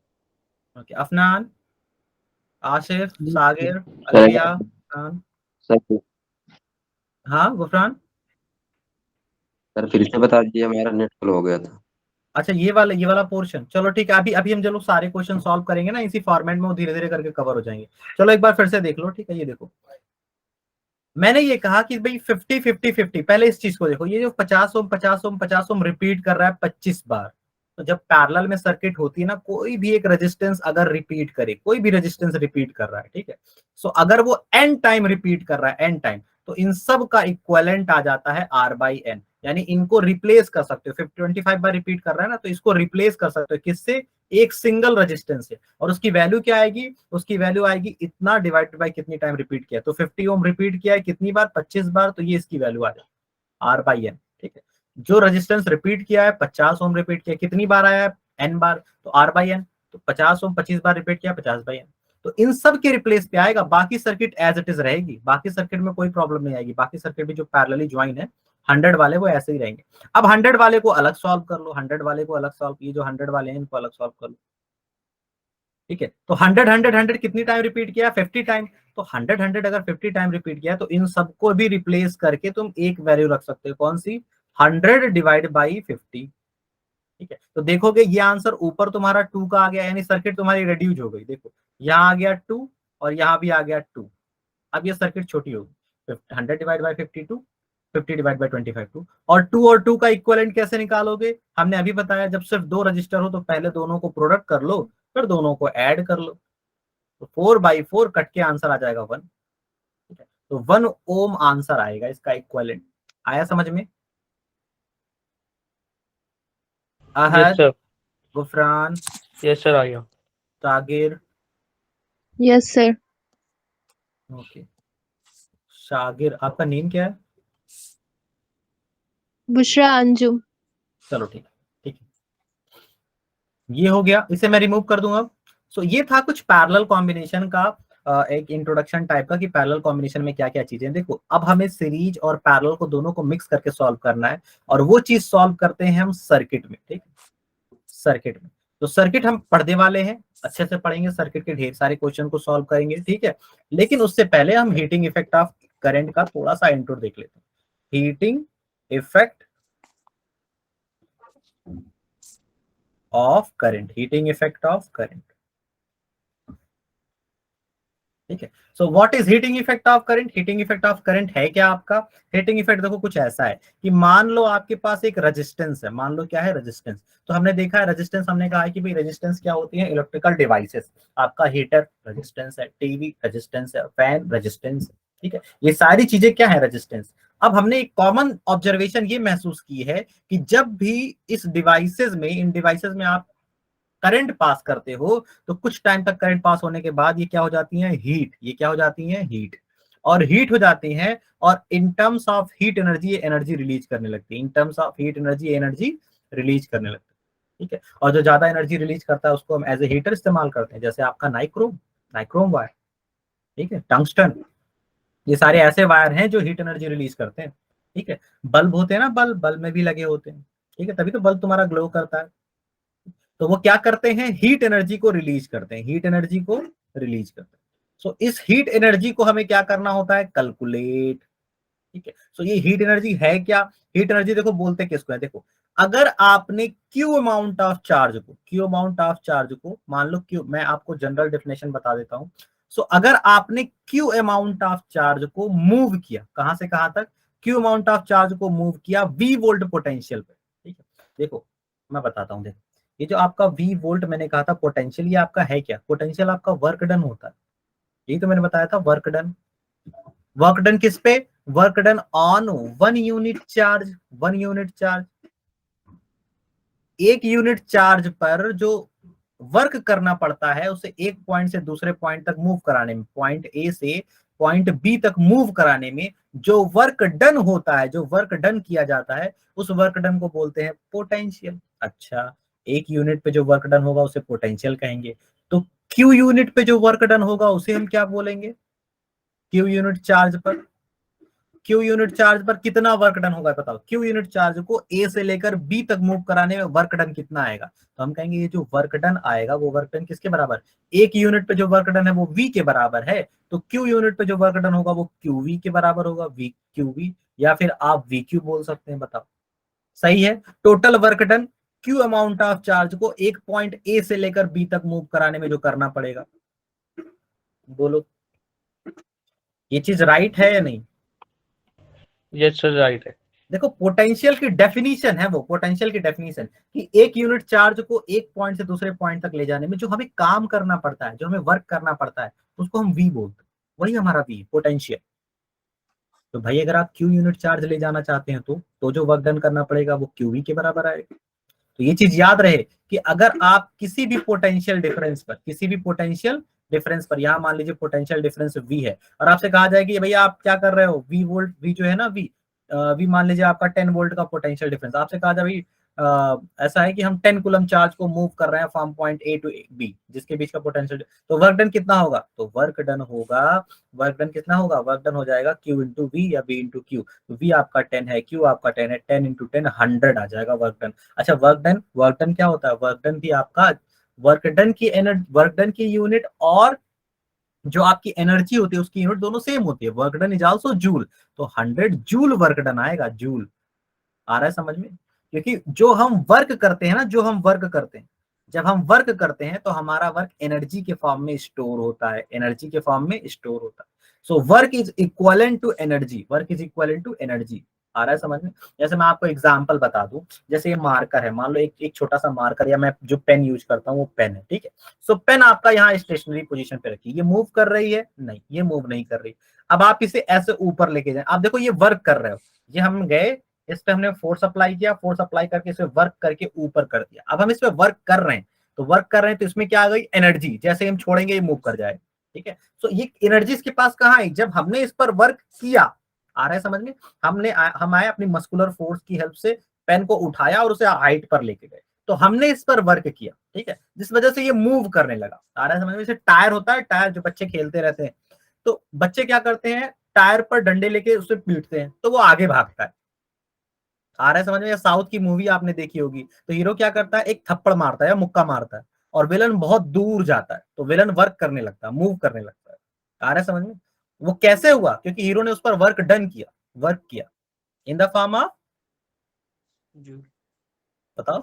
Okay. Afnan, Ashif, सागिर, sir अलिया खान, सर हाँ गुफरान। सर फिर से बता दीजिए, हमारा नेट स्लो हो गया था। अच्छा ये वाला पोर्शन, चलो ठीक है, अभी अभी हम जो लोग सारे क्वेश्चन सॉल्व करेंगे ना इसी फॉर्मेट में, वो धीरे धीरे करके कवर हो जाएंगे। चलो एक बार फिर से देख लो, ठीक है। ये देखो मैंने ये कहा कि भाई 50-50-50, पहले इस चीज को देखो, ये जो 50 ओम 50 ओम 50 ओम रिपीट कर रहा है 25 बार। तो जब पैरेलल में सर्किट होती है ना, कोई भी एक रेजिस्टेंस अगर रिपीट करे, कोई भी रेजिस्टेंस रिपीट कर रहा है, ठीक है, सो अगर वो एन टाइम रिपीट कर रहा है, एन टाइम, तो इन सब का इक्विवेलेंट आ जाता है आर बाई एन, यानी इनको रिप्लेस कर सकते हो। 25 बार रिपीट कर रहा है ना, तो इसको रिप्लेस कर सकते हो किससे, एक सिंगल रेजिस्टेंस से, और उसकी वैल्यू क्या आएगी, उसकी वैल्यू आएगी इतना डिवाइडेड बाय कितनी टाइम रिपीट किया। तो 50 ओम रिपीट किया है कितनी बार, 25 बार, तो ये इसकी वैल्यू आ जाएगी आर बाई एन, ठीक है। जो रेजिस्टेंस रिपीट किया है 50 ओम रिपीट किया कितनी बार आया है, एन बार, तो आर बाई एन। तो 50 ओम 25 बार रिपीट किया 50 बाई एन, तो इन सब के रिप्लेस पे आएगा, बाकी सर्किट एज इट इज रहेगी, बाकी सर्किट में कोई प्रॉब्लम नहीं आएगी, बाकी सर्किट भी जो पैरेलली ज्वाइन है 100 वाले वो ऐसे ही रहेंगे। अब 100 वाले को अलग सॉल्व कर लो, 100 वाले को अलग सॉल्व, ये जो 100 वाले हैं इनको अलग सॉल्व कर लो, ठीक है। तो 100-100-100 कितनी टाइम रिपीट किया, 50 टाइम। तो 100-100 अगर 50 टाइम रिपीट किया तो इन सबको भी रिप्लेस करके तुम एक वैल्यू रख सकते हो, कौन सी, 100 डिवाइड बाई 50, ठीक है। तो देखोगे ये आंसर ऊपर तुम्हारा 2 का आ गया, यानी सर्किट तुम्हारी रिड्यूज हो गई। देखो यहाँ आ गया 2 और यहाँ भी आ गया 2, अब ये सर्किट छोटी होगी, 100 डिवाइड बाई 52, 50 डिवाइड बाई 25 2, और 2 का इक्विवेलेंट कैसे निकालोगे, हमने अभी बताया, जब सिर्फ 2 रजिस्टर हो तो पहले दोनों को प्रोडक्ट कर लो, फिर दोनों को ऐड कर लो, तो 4/4 कट के आंसर आ जाएगा 1, ठीक है। तो 1 ओम आंसर आएगा इसका इक्विवेलेंट, आया समझ में। यस अहद, सर। गुफरान, यस सर, आ गया। Shagir, yes sir. Okay. Shagir, आपका नेम क्या है? बुशरा अंजुम। चलो ठीक है, ठीक है, ये हो गया, इसे मैं रिमूव कर दूंगा। सो ये था कुछ पैरेलल कॉम्बिनेशन का एक इंट्रोडक्शन टाइप का, कि पैरेलल कॉम्बिनेशन में क्या क्या चीजें। देखो अब हमें सीरीज और पैरेलल को दोनों को मिक्स करके सॉल्व करना है, और वो चीज सॉल्व करते हैं हम सर्किट में, ठीक, सर्किट में। तो सर्किट हम पढ़ने वाले हैं, अच्छे से पढ़ेंगे, सर्किट के ढेर सारे क्वेश्चन को सॉल्व करेंगे, ठीक है। लेकिन उससे पहले हम हीटिंग इफेक्ट ऑफ करंट का थोड़ा सा इंट्रो देख लेते हैं। Heating effect of current, heating effect of current, ठीक है। So what is heating effect of current? Heating effect of current है क्या आपका? हीटिंग इफेक्ट देखो कुछ ऐसा है कि मान लो आपके पास एक रेजिस्टेंस है, मान लो क्या है, रेजिस्टेंस। तो हमने देखा है रेजिस्टेंस, हमने कहा है कि भाई रेजिस्टेंस क्या होती है, इलेक्ट्रिकल डिवाइसेस। आपका हीटर रेजिस्टेंस है, टीवी रेजिस्टेंस है, फैन रेजिस्टेंस है, ठीक है। ये सारी चीजें क्या है, रेजिस्टेंस। अब हमने एक कॉमन ऑब्जर्वेशन ये महसूस की है कि जब भी इस डिवाइसेस में, इन डिवाइसेस में आप करंट पास करते हो, तो कुछ टाइम तक करंट पास होने के बाद ये क्या हो जाती है, हीट। ये क्या हो जाती है, हीट। और हीट हो जाती हैं, और in terms of heat energy ये एनर्जी रिलीज करने लगती है। In terms of heat energy energy release करने लगती है, ठीक है। और जो ज्यादा एनर्जी रिलीज करता है उसको हम एज ए हीटर इस्तेमाल करते हैं, जैसे आपका नाइक्रोम, नाइक्रोम वायर, ठीक है, टंगस्टन। ये सारे ऐसे वायर हैं जो हीट एनर्जी रिलीज करते हैं, ठीक है। बल्ब होते हैं ना, बल्ब, बल्ब में भी लगे होते हैं, ठीक है, तभी तो बल्ब तुम्हारा ग्लो करता है। तो वो क्या करते हैं, हीट एनर्जी को रिलीज करते हैं, हीट एनर्जी को रिलीज करते हैं। सो इस हीट एनर्जी को हमें क्या करना होता है, कैलकुलेट, ठीक है। सो ये हीट एनर्जी है क्या? हीट एनर्जी देखो बोलते किसको है, देखो अगर आपने क्यू अमाउंट ऑफ चार्ज को, क्यू अमाउंट ऑफ चार्ज को, मान लो क्यू, मैं आपको जनरल डेफिनेशन बता देता हूं। सो अगर आपने क्यू अमाउंट ऑफ चार्ज को मूव किया, कहां से कहां तक, क्यू अमाउंट ऑफ चार्ज को मूव किया वी वोल्ट पोटेंशियल पे, ठीक है। देखो मैं बताता हूं, देखो ये जो आपका वी वोल्ट मैंने कहा था पोटेंशियल, ये आपका है क्या, पोटेंशियल आपका वर्क डन होता है, यही तो मैंने बताया था, वर्क डन। वर्क डन किस पे, work done on 1 unit charge, 1 unit charge. एक यूनिट चार्ज पर जो वर्क करना पड़ता है उसे एक पॉइंट से दूसरे पॉइंट तक मूव कराने में, पॉइंट ए से पॉइंट बी तक मूव कराने में जो वर्क डन होता है, जो वर्क डन किया जाता है, उस वर्क डन को बोलते हैं पोटेंशियल। अच्छा, एक यूनिट पे जो वर्क डन होगा उसे पोटेंशियल कहेंगे। तो क्यू यूनिट पे जो वर्क डन होगा उसे हम क्या बोलेंगे, क्यू यूनिट चार्ज पर, क्यू यूनिट चार्ज पर कितना वर्क डन होगा बताओ, क्यू यूनिट चार्ज को ए से लेकर बी तक मूव कराने में वर्क डन कितना आएगा। तो हम कहेंगे ये जो वर्क डन आएगा वो वर्क डन किसके बराबर, एक यूनिट पे जो वर्क डन है वो वी के बराबर है। तो क्यू यूनिट पे जो वर्क डन होगा वो क्यू वी के बराबर होगा, वी क्यू वी, या फिर आप वी क्यू बोल सकते हैं, बताओ सही है। Total work done Q amount of charge को एक पॉइंट ए से लेकर बी तक मूव कराने में जो करना पड़ेगा, बोलो ये चीज राइट है या नहीं। यस सर, राइट है। देखो पोटेंशियल की डेफिनेशन है वो, पोटेंशियल की डेफिनेशन कि एक यूनिट चार्ज को एक पॉइंट से दूसरे पॉइंट तक ले जाने में जो हमें काम करना पड़ता है, जो हमें वर्क करना पड़ता है, उसको हम वी बोलते हैं, वही हमारा वी पोटेंशियल। तो भाई अगर आप क्यू यूनिट चार्ज ले जाना चाहते हैं तो जो वर्क डन करना पड़ेगा वो क्यू वी के बराबर आएगा। तो ये चीज याद रहे कि अगर आप किसी भी पोटेंशियल डिफरेंस पर, किसी भी पोटेंशियल डिफरेंस पर, यहाँ मान लीजिए पोटेंशियल डिफरेंस वी है, और आपसे कहा जाए कि भैया आप क्या कर रहे हो, वी वोल्ट, वी जो है ना, वी मान लीजिए आपका 10 वोल्ट का पोटेंशियल डिफरेंस, आपसे कहा जाए भाई ऐसा है कि हम 10 कूलम चार्ज को मूव कर रहे हैं from point A to B, जिसके बीच का पोटेंशियल, तो वर्क डन कितना होगा, तो वर्क डन होगा, वर्क डन कितना होगा, वर्क डन हो जाएगा क्यू इंटू वी या वी इंटू क्यू। वी आपका 10 है, क्यू आपका 10 है, 10 इंटू 10 100 आ जाएगा वर्क डन। अच्छा वर्क डन क्या होता है, वर्क डन भी आपका, वर्क डन की एनर्जी, वर्क डन की यूनिट और जो आपकी एनर्जी होती है उसकी यूनिट दोनों सेम होती है, work done is also joule. तो 100 जूल वर्क डन आएगा, जूल। आ रहा है समझ में, क्योंकि जो हम वर्क करते हैं ना, जो हम वर्क करते हैं, जब हम वर्क करते हैं तो हमारा वर्क एनर्जी के फॉर्म में स्टोर होता है, एनर्जी के फॉर्म में स्टोर होता है। So work is equivalent to energy, work is equivalent to energy. आ रहा है समझ में। जैसे मैं आपको एग्जांपल बता दूं, जैसे ये मार्कर है, मान लो एक छोटा सा मार्कर, या मैं जो पेन यूज करता हूँ वो पेन है, ठीक है। सो पेन आपका यहाँ स्टेशनरी पोजीशन पे रखिए, ये मूव कर रही है, नहीं ये मूव नहीं कर रही। अब आप इसे ऐसे ऊपर लेके जाए, आप देखो ये वर्क कर रहे हो, ये हम गए इस पे हमने फोर्स अप्लाई किया, फोर्स अप्लाई करके इस पे वर्क करके ऊपर कर दिया। अब हम इस पे वर्क कर रहे हैं, तो वर्क कर रहे हैं तो इसमें क्या आ गई, एनर्जी। जैसे हम छोड़ेंगे ये मूव कर जाएगा, ठीक है। तो ये एनर्जी इसके पास कहाँ आई, जब हमने इस पर वर्क किया। आ रहा है समझ में? हम आए अपनी मस्कुलर फोर्स की हेल्प से, पेन को उठाया और उसे हाइट पर लेके गए, तो हमने इस पर वर्क किया, ठीक है, जिस वजह से ये मूव करने लगा। आ रहा है समझ में? जैसे टायर होता है, टायर जो बच्चे खेलते रहते हैं, तो बच्चे क्या करते हैं, टायर पर डंडे लेके उसे पीटते हैं तो वो आगे भागता है। आ रहा है समझ में? या साउथ की मूवी आपने देखी होगी, तो हीरो क्या करता है, एक थप्पड़ मारता है या मुक्का मारता है और विलन बहुत दूर जाता है, तो विलन वर्क करने लगता है, मूव करने लगता है। आ रहा है समझ में? वो कैसे हुआ, क्योंकि हीरो ने उस पर वर्क डन किया, वर्क किया इन द फॉर्म ऑफ, बताओ,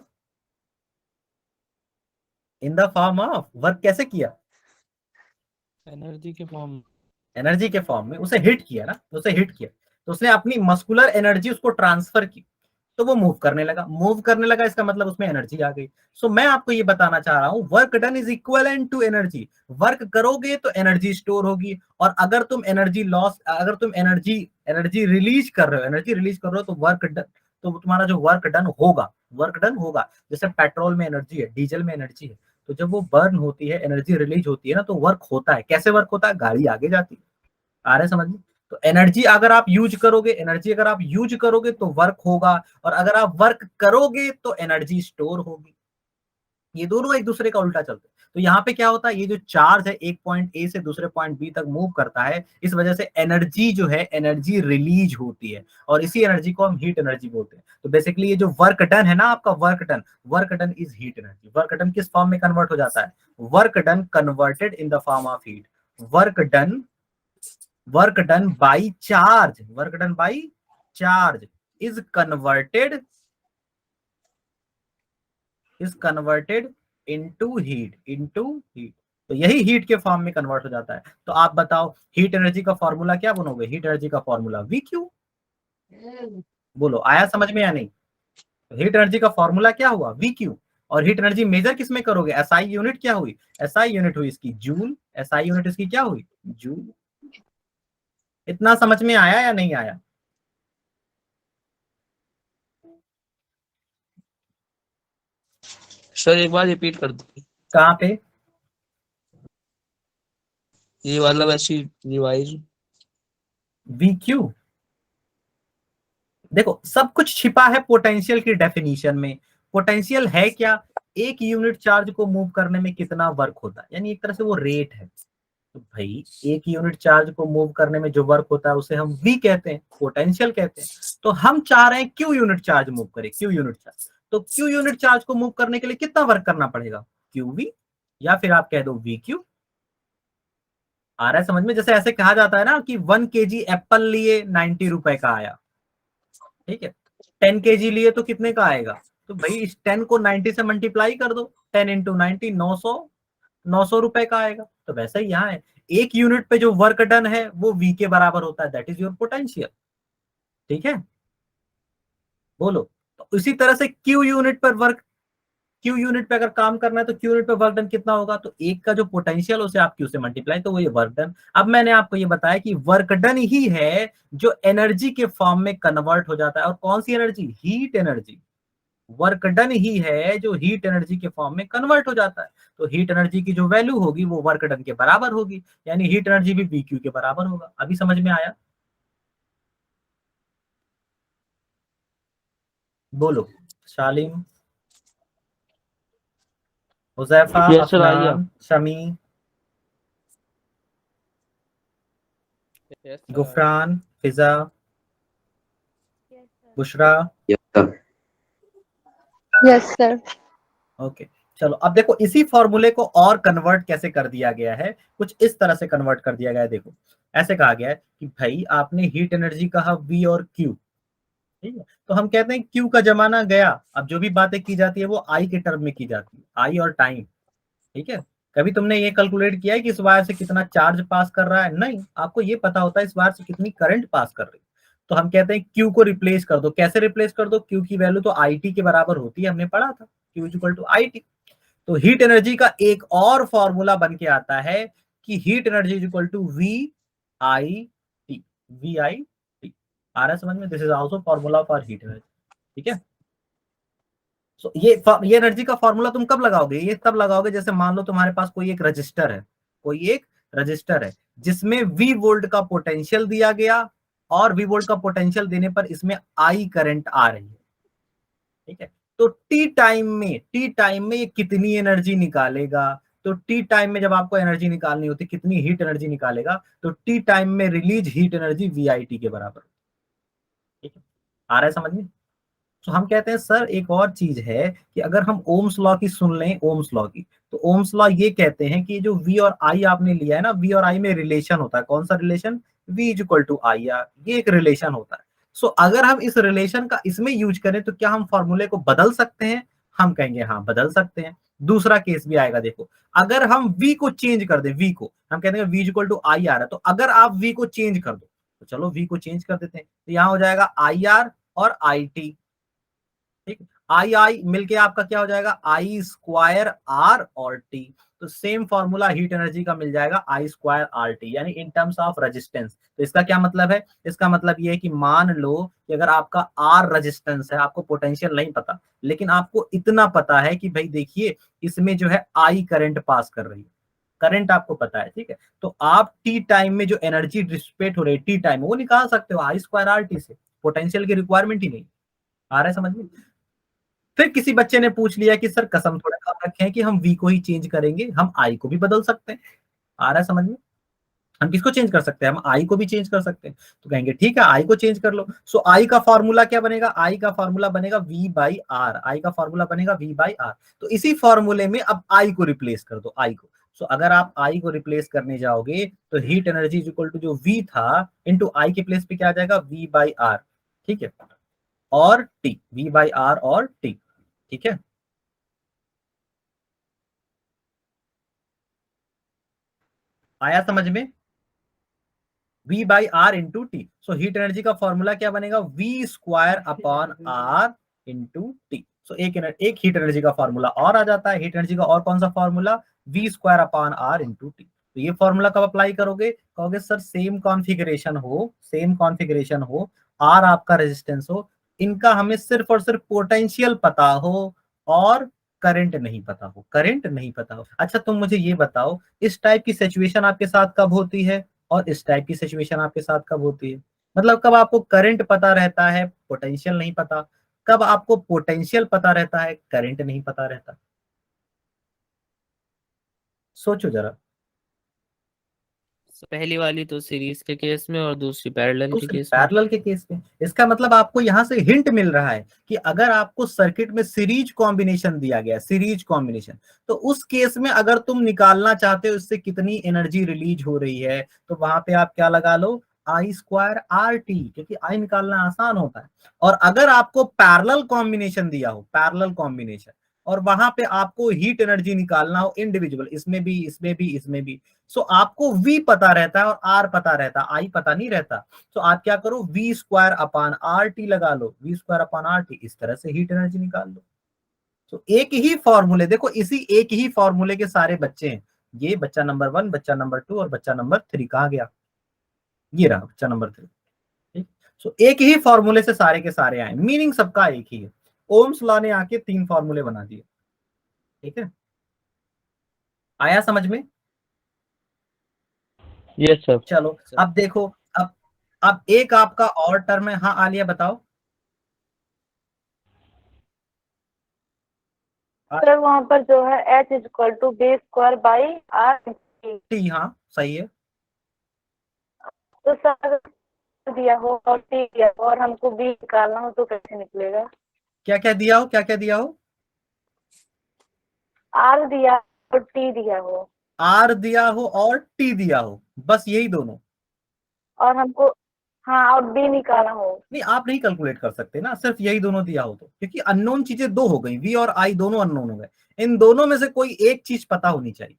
in the form of, work कैसे किया, एनर्जी के फॉर्म। एनर्जी के फॉर्म में। उसे हिट किया ना, उसे हिट किया, तो उसने अपनी मस्कुलर एनर्जी उसको ट्रांसफर की, तो वो मूव करने लगा। मूव करने लगा इसका मतलब उसमें एनर्जी आ गई। सो मैं आपको ये बताना चाह रहा हूं, work done is equivalent to energy. Work करोगे तो एनर्जी स्टोर होगी, और अगर तुम एनर्जी लॉस, अगर तुम एनर्जी रिलीज कर रहे हो, एनर्जी रिलीज कर रहे हो, तो वर्क डन, तो तुम्हारा जो वर्क डन होगा, वर्क डन होगा। जैसे पेट्रोल में एनर्जी है, डीजल में एनर्जी है, तो जब वो बर्न होती है, एनर्जी रिलीज होती है ना, तो वर्क होता है। कैसे वर्क होता है, गाड़ी आगे जाती है। आ रहे समझ में? तो एनर्जी अगर आप यूज करोगे, एनर्जी अगर आप यूज करोगे तो वर्क होगा, और अगर आप वर्क करोगे तो एनर्जी स्टोर होगी। ये दोनों एक दूसरे का उल्टा चलते हैं। तो यहाँ पे क्या होता है, ये जो चार्ज है एक पॉइंट ए से दूसरे पॉइंट बी तक मूव करता है, इस वजह से एनर्जी जो है, एनर्जी रिलीज होती है, और इसी एनर्जी को हम हीट एनर्जी बोलते हैं। तो बेसिकली ये जो वर्क डन है ना आपका, work done is heat energy. Work done किस फॉर्म में कन्वर्ट हो जाता है, work done converted in the form of heat. Work done by charge, work done by charge is converted into heat, तो यही हीट के फॉर्म में convert हो जाता है। तो आप बताओ हीट एनर्जी का फॉर्मूला क्या बनोगे, हीट एनर्जी का फॉर्मूला VQ। बोलो आया समझ में या नहीं? हीट एनर्जी का फॉर्मूला क्या हुआ, VQ। और हीट एनर्जी मेजर किसमें करोगे, SI यूनिट क्या हुई, SI यूनिट हुई इसकी जूल, SI यूनिट इसकी क्या हुई, जूल। इतना समझ में आया या नहीं आया? सर एक बार रिपीट कर दो। कहाँ पे, ये वाला वैसी रिवाइज। VQ। देखो सब कुछ छिपा है पोटेंशियल की डेफिनेशन में। पोटेंशियल है क्या, एक यूनिट चार्ज को मूव करने में कितना वर्क होता है, यानी एक तरह से वो रेट है। तो भाई एक यूनिट चार्ज को मूव करने में जो वर्क होता है उसे हम V कहते हैं, पोटेंशियल कहते हैं। तो हम चाह रहे हैं Q यूनिट चार्ज मूव करे, Q यूनिट चार्ज। तो Q यूनिट चार्ज को मूव करने के लिए कितना वर्क करना पड़ेगा, QV, या फिर आप कह दो VQ। आ रहा है समझ में? जैसे ऐसे कहा जाता है ना कि 1 kg एप्पल लिए 90 रुपए का आया, ठीक है, 10 kg लिए तो कितने का आएगा, तो भाई इस 10 को 90 से मल्टीप्लाई कर दो, 10 इंटू 90, 900 रुपए का आएगा। तो वैसे ही यहाँ है, एक यूनिट पे जो वर्क डन है वो V के बराबर होता है, दैट इज योर पोटेंशियल। ठीक है, बोलो। तो इसी तरह से Q यूनिट पे अगर काम करना है तो Q यूनिट पे वर्क डन कितना होगा, तो एक का जो पोटेंशियल उसे आप Q से मल्टीप्लाई, तो वो ये वर्क डन। अब मैंने आपको ये बताया कि वर्क डन ही है जो एनर्जी के फॉर्म में कन्वर्ट हो जाता है, और कौन सी energy, heat energy. Work done ही है जो हीट एनर्जी के फॉर्म में कन्वर्ट हो जाता है। तो हीट एनर्जी की जो वैल्यू होगी वो वर्क डन के बराबर होगी, यानी हीट एनर्जी भी VQ के बराबर होगा। अभी समझ में आया? बोलो शालिम, हुजैफा, यस सर, आ गया। Afnan, Shami, yes sir. Gufran, Fiza, Bushra. Yes sir. Yes sir. Okay चलो, अब देखो इसी फॉर्मूले को और कन्वर्ट कैसे कर दिया गया है, कुछ इस तरह से कन्वर्ट कर दिया गया है। देखो ऐसे कहा गया है कि भाई आपने हीट एनर्जी कहा V और Q, ठीक है, तो हम कहते हैं Q का जमाना गया। अब जो भी बातें की जाती है वो I के टर्म में की जाती है, I और टाइम। ठीक है, कभी तुमने ये कैलकुलेट किया है कि इस वायर से कितना चार्ज पास कर रहा है, नहीं, आपको ये पता होता है इस वायर से कितनी करंट पास कर रही है। तो हम कहते हैं Q को रिप्लेस कर दो। कैसे रिप्लेस कर दो, Q की वैल्यू तो IT के बराबर होती है, हमने पढ़ा था, Q इक्वल टू IT। तो हीट एनर्जी का एक और फॉर्मूला बन के आता है कि heat energy is equal to VIT, VIT। आ रहा है समझ में? This is also formula for heat energy, ठीक है। सो ये एनर्जी का फॉर्मूला तुम कब लगाओगे? ये तब लगाओगे जैसे मान लो तुम्हारे पास कोई एक रजिस्टर है, कोई एक रजिस्टर है जिसमें V वोल्ट का पोटेंशियल दिया गया और V वोल्ट का पोटेंशियल देने पर इसमें I करंट आ रही है, ठीक है। तो टी टाइम में ये कितनी एनर्जी निकालेगा? तो टी टाइम में जब आपको एनर्जी निकालनी होती, कितनी हीट एनर्जी निकालेगा, तो टी टाइम में रिलीज हीट एनर्जी VIT के बराबर, ठीक है। आ रहा है समझ में? तो हम कहते हैं सर एक और चीज है कि अगर हम ओम्स लॉ की सुन लें, ओम्स लॉ की, तो ओम्स लॉ ये कहते हैं कि जो V और I आपने लिया है ना, V और I में रिलेशन होता है। कौन सा relation? V is equal to IR, ये एक रिलेशन होता है। सो अगर हम इस रिलेशन का इसमें यूज करें तो क्या हम फॉर्मूले को बदल सकते हैं? हम कहेंगे हाँ बदल सकते हैं। दूसरा केस भी आएगा, देखो अगर हम V को चेंज कर दें, V को हम कहते हैं V is equal to I आ रहा है, तो अगर आप V को चेंज कर दो, तो चलो V को चेंज कर देते हैं, तो यहाँ हो जाएगा IR और IT, ठीक। आई मिलके आपका क्या हो जाएगा? I स्क्वायर R और T। तो सेम फॉर्मूला हीट एनर्जी का मिल जाएगा I स्क्वायर RT, यानी इन टर्म्स ऑफ रेजिस्टेंस। तो इसका क्या मतलब है? इसका मतलब ये है कि मान लो कि अगर आपका R रेजिस्टेंस है, आपको पोटेंशियल नहीं पता, लेकिन आपको इतना पता है कि भाई देखिए इसमें जो है I करंट पास कर रही है, करंट आपको पता है, ठीक है। तो आप टी टाइम में जो एनर्जी डिसिपेट हो रही है टी टाइम में, वो निकाल सकते हो I स्क्वायर RT से, पोटेंशियल की रिक्वायरमेंट ही नहीं। आ रहा है समझ में? फिर किसी बच्चे ने पूछ लिया कि सर कसम थोड़ा खा रखे हैं कि हम V को ही चेंज करेंगे, हम I को भी बदल सकते हैं। आ रहा है समझ में? हम किसको चेंज कर सकते हैं? हम I को भी चेंज कर सकते हैं। तो कहेंगे ठीक है I को चेंज कर लो। सो I का फॉर्मूला क्या बनेगा? I का फॉर्मूला बनेगा V बाई आर, I का फॉर्मूला बनेगा V बाई आर। तो इसी फॉर्मूले में अब I को रिप्लेस कर दो, I को। सो अगर आप I को रिप्लेस करने जाओगे तो heat energy is equal to जो V था इंटू I के प्लेस पे क्या आ जाएगा? V बाई आर, ठीक है, और T, V बाई आर और T, ठीक है। आया समझ में? V by R into T. So heat energy का फॉर्मूला क्या बनेगा? V square upon R into T. So एक हीट एनर्जी का फॉर्मूला और आ जाता है। हीट एनर्जी का और कौन सा formula? V square upon R into T. तो ये फॉर्मूला कब अप्लाई करोगे? कहोगे सर सेम कॉन्फ़िगरेशन हो, सेम कॉन्फ़िगरेशन हो, R आपका रेजिस्टेंस हो, इनका हमें सिर्फ और सिर्फ पोटेंशियल पता हो और करंट नहीं पता हो, करंट नहीं पता हो। अच्छा तुम मुझे ये बताओ, इस टाइप की सिचुएशन आपके साथ कब होती है और इस टाइप की सिचुएशन आपके साथ कब होती है? मतलब कब आपको करंट पता रहता है, पोटेंशियल नहीं पता, कब आपको पोटेंशियल पता रहता है, करंट नहीं पता रहता? सोचो जरा। पहली वाली तो सीरीज के केस में और दूसरी पैरेलल के दूसरी केस में। पैरेलल के केस में। इसका मतलब आपको यहां से हिंट मिल रहा है कि अगर आपको सर्किट में सीरीज कॉम्बिनेशन दिया गया, सीरीज कॉम्बिनेशन, तो उस केस में अगर तुम निकालना चाहते हो इससे कितनी एनर्जी रिलीज हो रही है, तो वहां पे आप क्या लगा लो? I स्क्वायर RT, क्योंकि I निकालना आसान होता है। और अगर आपको पैरेलल कॉम्बिनेशन दिया हो, पैरेलल कॉम्बिनेशन, और वहां पे आपको हीट एनर्जी निकालना हो इंडिविजुअल, इसमें भी, इसमें भी, इसमें भी, सो आपको V पता रहता है और R पता रहता है, I पता नहीं रहता। तो आप क्या करो? V स्क्वायर अपान RT लगा लो, V स्क्वायर अपान RT, इस तरह से हीट एनर्जी निकाल लो। तो एक ही फॉर्मूले, देखो इसी एक ही फॉर्मूले के सारे बच्चे हैं। ये बच्चा नंबर 1, बच्चा नंबर 2 और बच्चा नंबर 3 कहाँ गया? ये रहा बच्चा नंबर 3, ठीक। सो एक ही फॉर्मूले से सारे के सारे आए, मीनिंग सबका एक ही है। ओम्स लॉ ने आके 3 फॉर्मूले बना दिए, ठीक है। आया समझ में? Yes sir. चलो अब देखो, अब अब एक आपका और टर्म है। हाँ आलिया बताओ। सर वहाँ पर जो है H is equal to B square by R। T, हाँ सही है। तो सर दिया हो और T दिया हो और हमको B निकालना हो तो कैसे निकलेगा? क्या क्या दिया हो, क्या क्या दिया हो? R दिया और T दिया हो, आर दिया हो और टी दिया हो, बस यही दोनों। और हमको, हाँ, और B निकालना हो। नहीं आप नहीं कैलकुलेट कर सकते ना, सिर्फ यही दोनों दिया हो तो, क्योंकि अननोन चीजें दो हो गई, वी और आई दोनों अननोन हो गए। इन दोनों में से कोई एक चीज पता होनी चाहिए।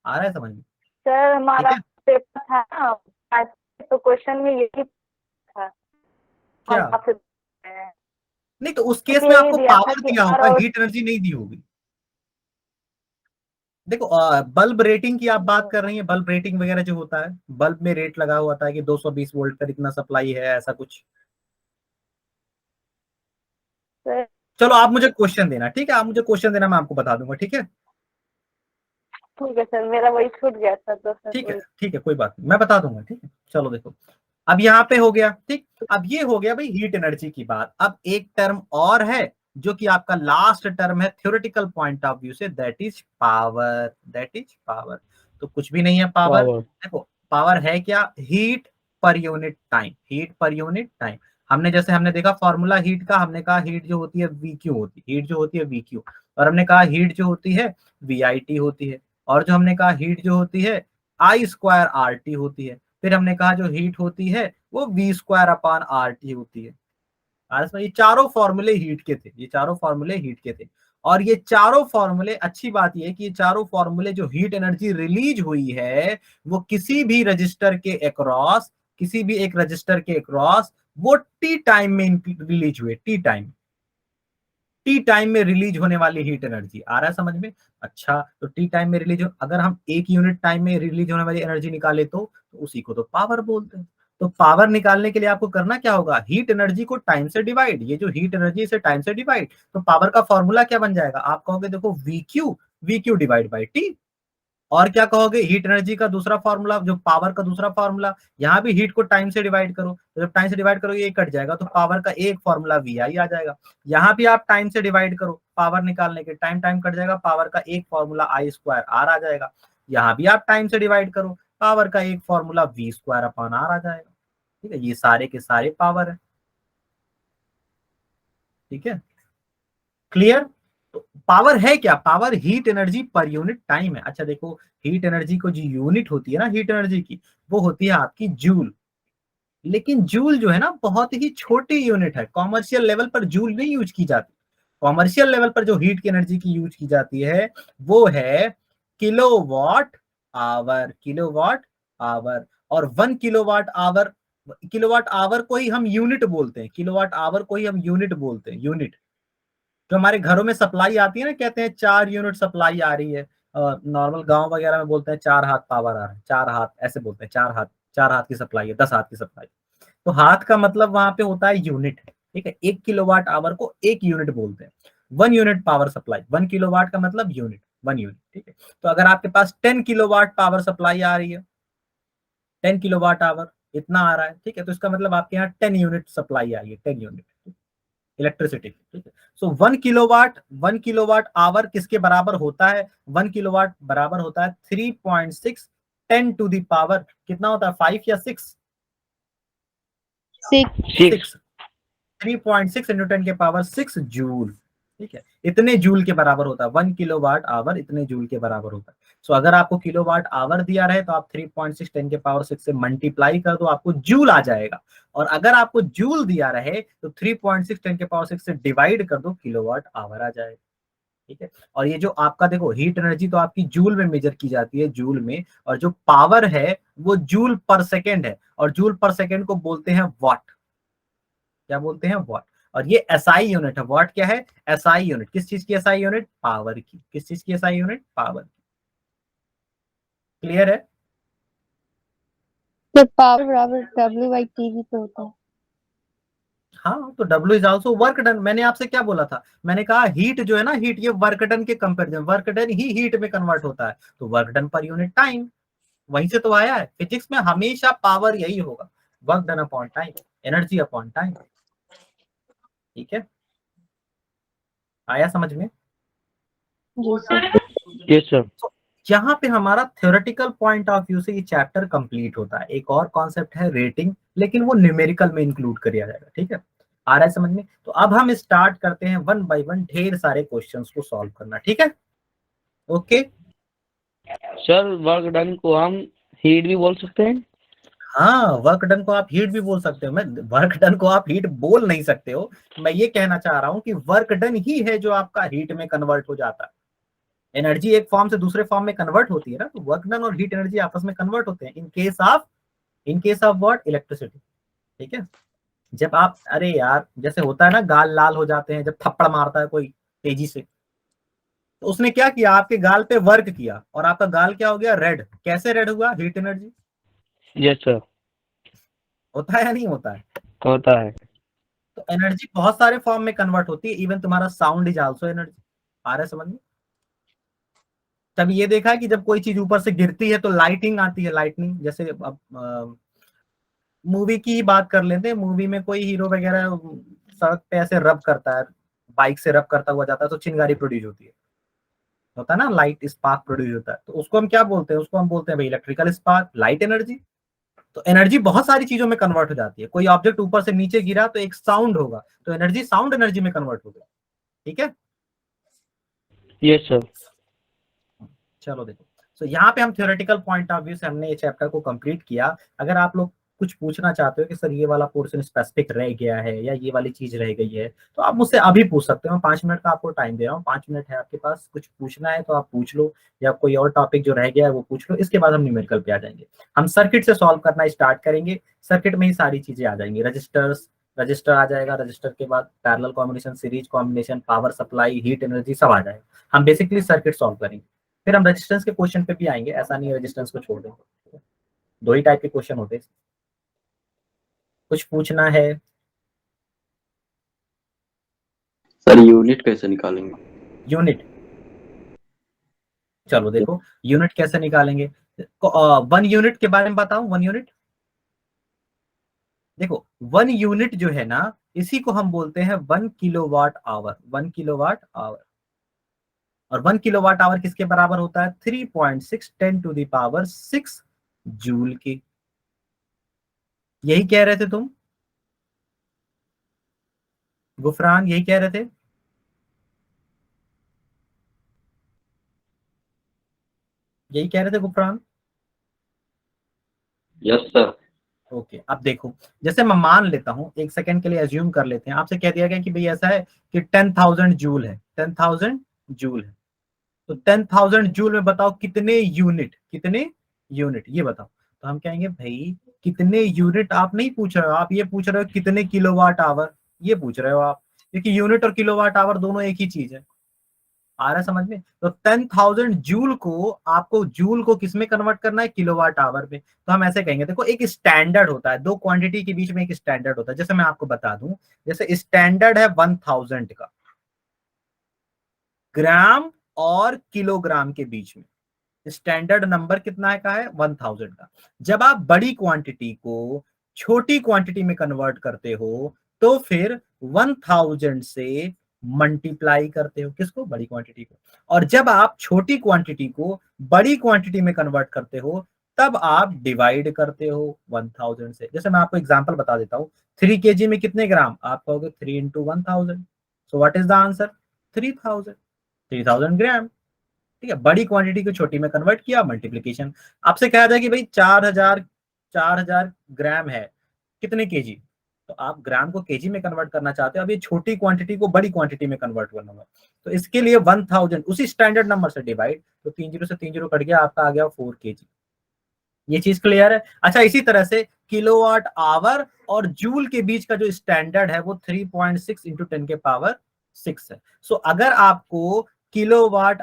आ रहा है समझ में? सर ठीक हमारा है। पेपर था ना, तो क्वेश्चन में यही था, क्या? हम आपसे पूछ रहे हैं। नहीं तो उस केस तो में यही आपको दिया था पावर कि दिया R होगा, और हीट एनर्जी नहीं दी होगी। देखो बल्ब रेटिंग की आप बात कर रही हैं, बल्ब रेटिंग वगैरह जो होता है, बल्ब में रेट लगा हुआ था कि 220 वोल्ट पर इतना सप्लाई है, ऐसा कुछ। सर चलो आप मुझे क्वेश्चन देना, ठीक है, आप मुझे क्वेश्चन देना, मैं आपको बता दूंगा, ठीक है। ठीक है सर, मेरा वही छूट गया था तो सर ठीक है वही। ठीक है, कोई बात नहीं, मैं बता दूंगा, ठीक है। चलो देखो, अब यहाँ पे हो गया, ठीक। अब ये हो गया भाई हीट एनर्जी की बात। अब एक टर्म और है जो कि आपका लास्ट टर्म है थ्योरेटिकल पॉइंट ऑफ व्यू से, that is power, that is power. तो कुछ भी नहीं है पावर। पावर। देखो पावर है क्या, heat per unit time, heat per unit time. हमने जैसे हमने देखा फॉर्मूला हीट का, हमने कहा हीट जो होती है वी क्यू होती है, हीट जो होती है वी क्यू, और हमने कहा हीट जो होती है वी आई टी होती है, और जो हमने कहा हीट जो होती है आई स्क्वायर आर टी होती है। फिर हमने कहा जो हीट होती है वो V square upon R T होती है। ये चारों फॉर्मूले हीट के थे, ये चारों फॉर्मूले हीट के थे। और ये चारों फॉर्मूले, अच्छी बात ये है कि ये चारों फॉर्मूले जो हीट एनर्जी रिलीज हुई है वो किसी भी रजिस्टर के अक्रॉस, किसी भी एक रजिस्टर के अक्रॉस वो टी टाइम में रिलीज हुए, टी टाइम, टी टाइम में रिलीज होने वाली हीट एनर्जी। आ रहा है समझ में? अच्छा, तो टी टाइम में रिलीज, अगर हम 1 यूनिट टाइम में रिलीज होने वाली एनर्जी निकाले तो उसी को तो पावर बोलते हैं। तो पावर निकालने के लिए आपको करना क्या होगा, हीट एनर्जी को टाइम से डिवाइड, ये जो हीट एनर्जी से टाइम से डिवाइड, तो पावर का फॉर्मूला क्या बन जाएगा, आप कहोगे देखो we Q divide by T. और क्या कहोगे, हीट एनर्जी का दूसरा फॉर्मूला, जो पावर का दूसरा फॉर्मूला, यहाँ भी हीट को टाइम से डिवाइड करो, तो जब टाइम से डिवाइड करोगे ये कट जाएगा, तो पावर का एक फॉर्मूला वी आई आ जाएगा। यहाँ भी आप टाइम से डिवाइड करो पावर निकालने के, टाइम टाइम कट जाएगा, पावर का एक फॉर्मूला आई स्क्वायर आर आ जाएगा। यहाँ भी आप टाइम से डिवाइड करो, पावर का एक formula V square upon R आ जाएगा। ठीक है, ये सारे के सारे पावर है। ठीक है, क्लियर? तो पावर है क्या, power heat energy per unit time है। अच्छा देखो, हीट एनर्जी को जो यूनिट होती है ना हीट एनर्जी की, वो होती है आपकी जूल। लेकिन जूल जो है ना बहुत ही छोटी यूनिट है, कॉमर्शियल लेवल पर जूल नहीं यूज की जाती। कॉमर्शियल लेवल पर जो हीट की एनर्जी की यूज की जाती है वो है किलोवाट आवर, किलोवाट आवर। और 1 किलोवाट आवर, किलोवाट आवर को ही हम यूनिट बोलते हैं, किलोवाट आवर को ही हम यूनिट बोलते हैं, यूनिट। जो हमारे घरों में सप्लाई आती है ना, कहते हैं 4 यूनिट सप्लाई आ रही है, नॉर्मल गांव वगैरह में बोलते हैं 4 हाथ पावर आ रहा है, 4 हाथ ऐसे बोलते हैं, 4 हाथ, 4 हाथ की सप्लाई है, 10 हाथ की सप्लाई। तो हाथ का मतलब वहां पे होता है यूनिट। ठीक है, 1 किलोवाट आवर को 1 यूनिट बोलते हैं, 1 यूनिट पावर सप्लाई, 1 किलोवाट का मतलब यूनिट, 1 यूनिट। ठीक है, तो अगर आपके पास 10 किलोवाट पावर सप्लाई आ रही है, 10 किलोवाट आवर इतना आ रहा है, ठीक है, तो इसका मतलब आपके यहाँ 10 यूनिट सप्लाई आ रही है, 10 यूनिट इलेक्ट्रिसिटी। ठीक है, सो 1 किलोवाट किसके बराबर होता है, 1 किलोवाट बराबर होता है 3.6 10 टू द पावर, कितना होता है 5 या 6? 6। 3.6 इंटू 10 के पावर 6 जूल। ठीक है, इतने जूल के बराबर होता है 1 किलोवाट आवर, इतने जूल के बराबर होता है। सो अगर आपको किलोवाट आवर दिया रहे तो आप 3.6 10 के पावर 6 से मल्टीप्लाई कर दो, आपको जूल आ जाएगा। और अगर आपको जूल दिया रहे तो 3.6 10 के पावर 6 से डिवाइड कर दो, किलोवाट आवर आ जाएगा। ठीक है, और ये जो आपका देखो हीट एनर्जी तो आपकी जूल में मेजर की जाती है, जूल में, और जो पावर है वो जूल पर सेकेंड है, और जूल पर सेकेंड को बोलते हैं वाट। क्या बोलते हैं, वाट। और ये एसआई यूनिट है, वाट क्या है, एसआई यूनिट। किस चीज की एसआई यूनिट, पावर की। किस चीज की एसआई यूनिट, पावर की। क्लियर है? तो पावर बराबर W/T भी तो होता है। हाँ, तो W is also work done. मैंने आपसे क्या बोला था, मैंने कहा हीट जो है ना, हीट ये वर्क डन के कंपेरिजन, वर्क डन ही हीट में कन्वर्ट होता है, तो work done per unit time, वहीं से तो आया है। फिजिक्स में हमेशा पावर यही होगा, work done upon time, energy upon time. ठीक है, आया समझ में? जी सर। Yes sir. यहाँ पे हमारा थ्योरेटिकल पॉइंट ऑफ व्यू से ये चैप्टर कंप्लीट होता है। एक और कॉन्सेप्ट है रेटिंग, लेकिन वो न्यूमेरिकल में इंक्लूड किया जाएगा। ठीक है, आ रहा है समझ में? तो अब हम स्टार्ट करते हैं 1 बाय 1 ढेर सारे क्वेश्चंस को सॉल्व करना। ठीक है, ओके। सर वर्क डन को हम हीट भी बोल सकते हैं? हाँ, वर्क डन को आप हीट भी बोल सकते हो, मैं वर्क डन को आप हीट बोल नहीं सकते हो। मैं ये कहना चाह रहा हूँ कि वर्क डन ही है जो आपका हीट में कन्वर्ट हो जाता है। एनर्जी एक फॉर्म से दूसरे फॉर्म में कन्वर्ट होती है ना, तो वर्क डन और हीट एनर्जी आपस में कन्वर्ट होते हैं in case of what, electricity. ठीक है, जब आप, अरे यार जैसे होता है ना गाल लाल हो जाते हैं जब थप्पड़ मारता है कोई तेजी से, तो उसने क्या किया, आपके गाल पे वर्क किया और आपका गाल क्या हो गया, रेड। कैसे रेड हुआ, हीट एनर्जी। Yes sir. होता है या नहीं होता है। होता है। तो एनर्जी बहुत सारे फॉर्म में कन्वर्ट होती है, इवन तुम्हारा साउंड इज आल्सो एनर्जी। आ रहा है समझ में। तब ये देखा है कि जब कोई चीज ऊपर से गिरती है तो लाइटिंग आती है, लाइटनिंग। जैसे अब मूवी की ही बात कर लेते हैं, मूवी में कोई हीरो वगैरह सड़क पे ऐसे रब करता है, बाइक से रब करता हुआ जाता है तो चिंगारी प्रोड्यूस होती है, होता है ना, लाइट स्पार्क प्रोड्यूस होता है। तो उसको हम क्या बोलते हैं, उसको हम बोलते हैं भाई इलेक्ट्रिकल स्पार्क, लाइट एनर्जी। तो एनर्जी बहुत सारी चीजों में कन्वर्ट हो जाती है। कोई ऑब्जेक्ट ऊपर से नीचे गिरा तो एक साउंड होगा, तो एनर्जी साउंड एनर्जी में कन्वर्ट हो गया। ठीक है, यस सर। चलो देखो। सो यहाँ पे हम थ्योरेटिकल पॉइंट ऑफ व्यू से हमने ये चैप्टर को कंप्लीट किया। अगर आप लोग कुछ पूछना चाहते हो कि सर ये वाला पोर्शन स्पेसिफिक रह गया है या ये वाली चीज रह गई है, तो आप मुझसे अभी पूछ सकते हो। 5 मिनट का आपको टाइम दे रहा हूँ, 5 मिनट है आपके पास, कुछ पूछना है तो आप पूछ लो, या कोई और टॉपिक जो रह गया है वो पूछ लो। इसके बाद हम न्यूमेरिकल पे आ जाएंगे। हम सर्किट से सॉल्व करना स्टार्ट करेंगे। सर्किट में ही सारी चीजें आ जाएंगी, रजिस्टर आ जाएगा, रजिस्टर के बाद parallel combination, series combination, power supply, heat energy, सब आ जाएगा। हम बेसिकली सर्किट सॉल्व करेंगे। फिर हम रेजिस्टेंस के क्वेश्चन पे भी आएंगे, ऐसा नहीं है रेजिस्टेंस को छोड़ देंगे। दो ही टाइप के क्वेश्चन होते हैं। कुछ पूछना है। सर यूनिट कैसे निकालेंगे? यूनिट, चलो देखो यूनिट कैसे निकालेंगे। 1 यूनिट के बारे में बताऊं। 1 यूनिट, देखो 1 यूनिट जो है ना, इसी को हम बोलते हैं 1 किलोवाट आवर। 1 किलोवाट आवर, और 1 किलोवाट आवर किसके बराबर होता है, 3.6 10⁶ जूल की। यही कह रहे थे तुम गुफरान, यही कह रहे थे। यही कह रहे थे गुफरान। Yes sir. ओके, अब देखो, जैसे मैं मान लेता हूं, एक सेकंड के लिए एज्यूम कर लेते हैं, आपसे कह दिया गया कि भाई ऐसा है कि 10,000 जूल है, 10,000 जूल है। तो 10,000 जूल में बताओ कितने यूनिट, कितने यूनिट ये बताओ। तो हम कहेंगे भाई कितने यूनिट आप नहीं पूछ रहे हो, आप ये पूछ रहे हो कितने किलोवाट आवर, ये पूछ रहे हो आप, क्योंकि यूनिट और किलोवाट आवर दोनों एक ही चीज है। आ रहा है समझ में। तो 10,000 जूल को आपको जूल को किस में कन्वर्ट करना है, किलोवाट आवर में। तो हम ऐसे कहेंगे, देखो एक स्टैंडर्ड होता है, दो क्वांटिटी के बीच में एक स्टैंडर्ड होता है। जैसे मैं आपको बता दूं, जैसे स्टैंडर्ड है 1000 का, ग्राम और किलोग्राम के बीच में स्टैंडर्ड नंबर कितना है का है, 1000 का। जब आप बड़ी क्वांटिटी को छोटी क्वांटिटी में कन्वर्ट करते हो तो फिर 1000 से मल्टीप्लाई करते हो, किसको, बड़ी क्वांटिटी को। और जब आप छोटी क्वांटिटी को बड़ी क्वांटिटी में कन्वर्ट करते हो तब आप डिवाइड करते हो 1000 से। जैसे मैं आपको एग्जांपल बता देता हूं, 3 kg में कितने ग्राम, आप कहोगे 3 into 1000, so what is the answer, 3000, 3000 ग्राम। ठीक है, बड़ी क्वांटिटी को छोटी में कन्वर्ट किया, मल्टीप्लीकेशन। आपसे कहा जाए कि भाई 4000 ग्राम है, कितने केजी, तो आप ग्राम को केजी में कन्वर्ट करना चाहते हो। अब ये छोटी क्वांटिटी को बड़ी क्वांटिटी में कन्वर्ट करना होगा, तो इसके लिए 1000 उसी स्टैंडर्ड नंबर से डिवाइड, तो 30 से 30 कट गया, आपका आ गया 4 kg। ये चीज क्लियर है। अच्छा, इसी तरह से किलोवाट आवर और जूल के बीच का जो स्टैंडर्ड है वो 3.6 इंटू 10⁶ है। सो अगर आपको kilowatt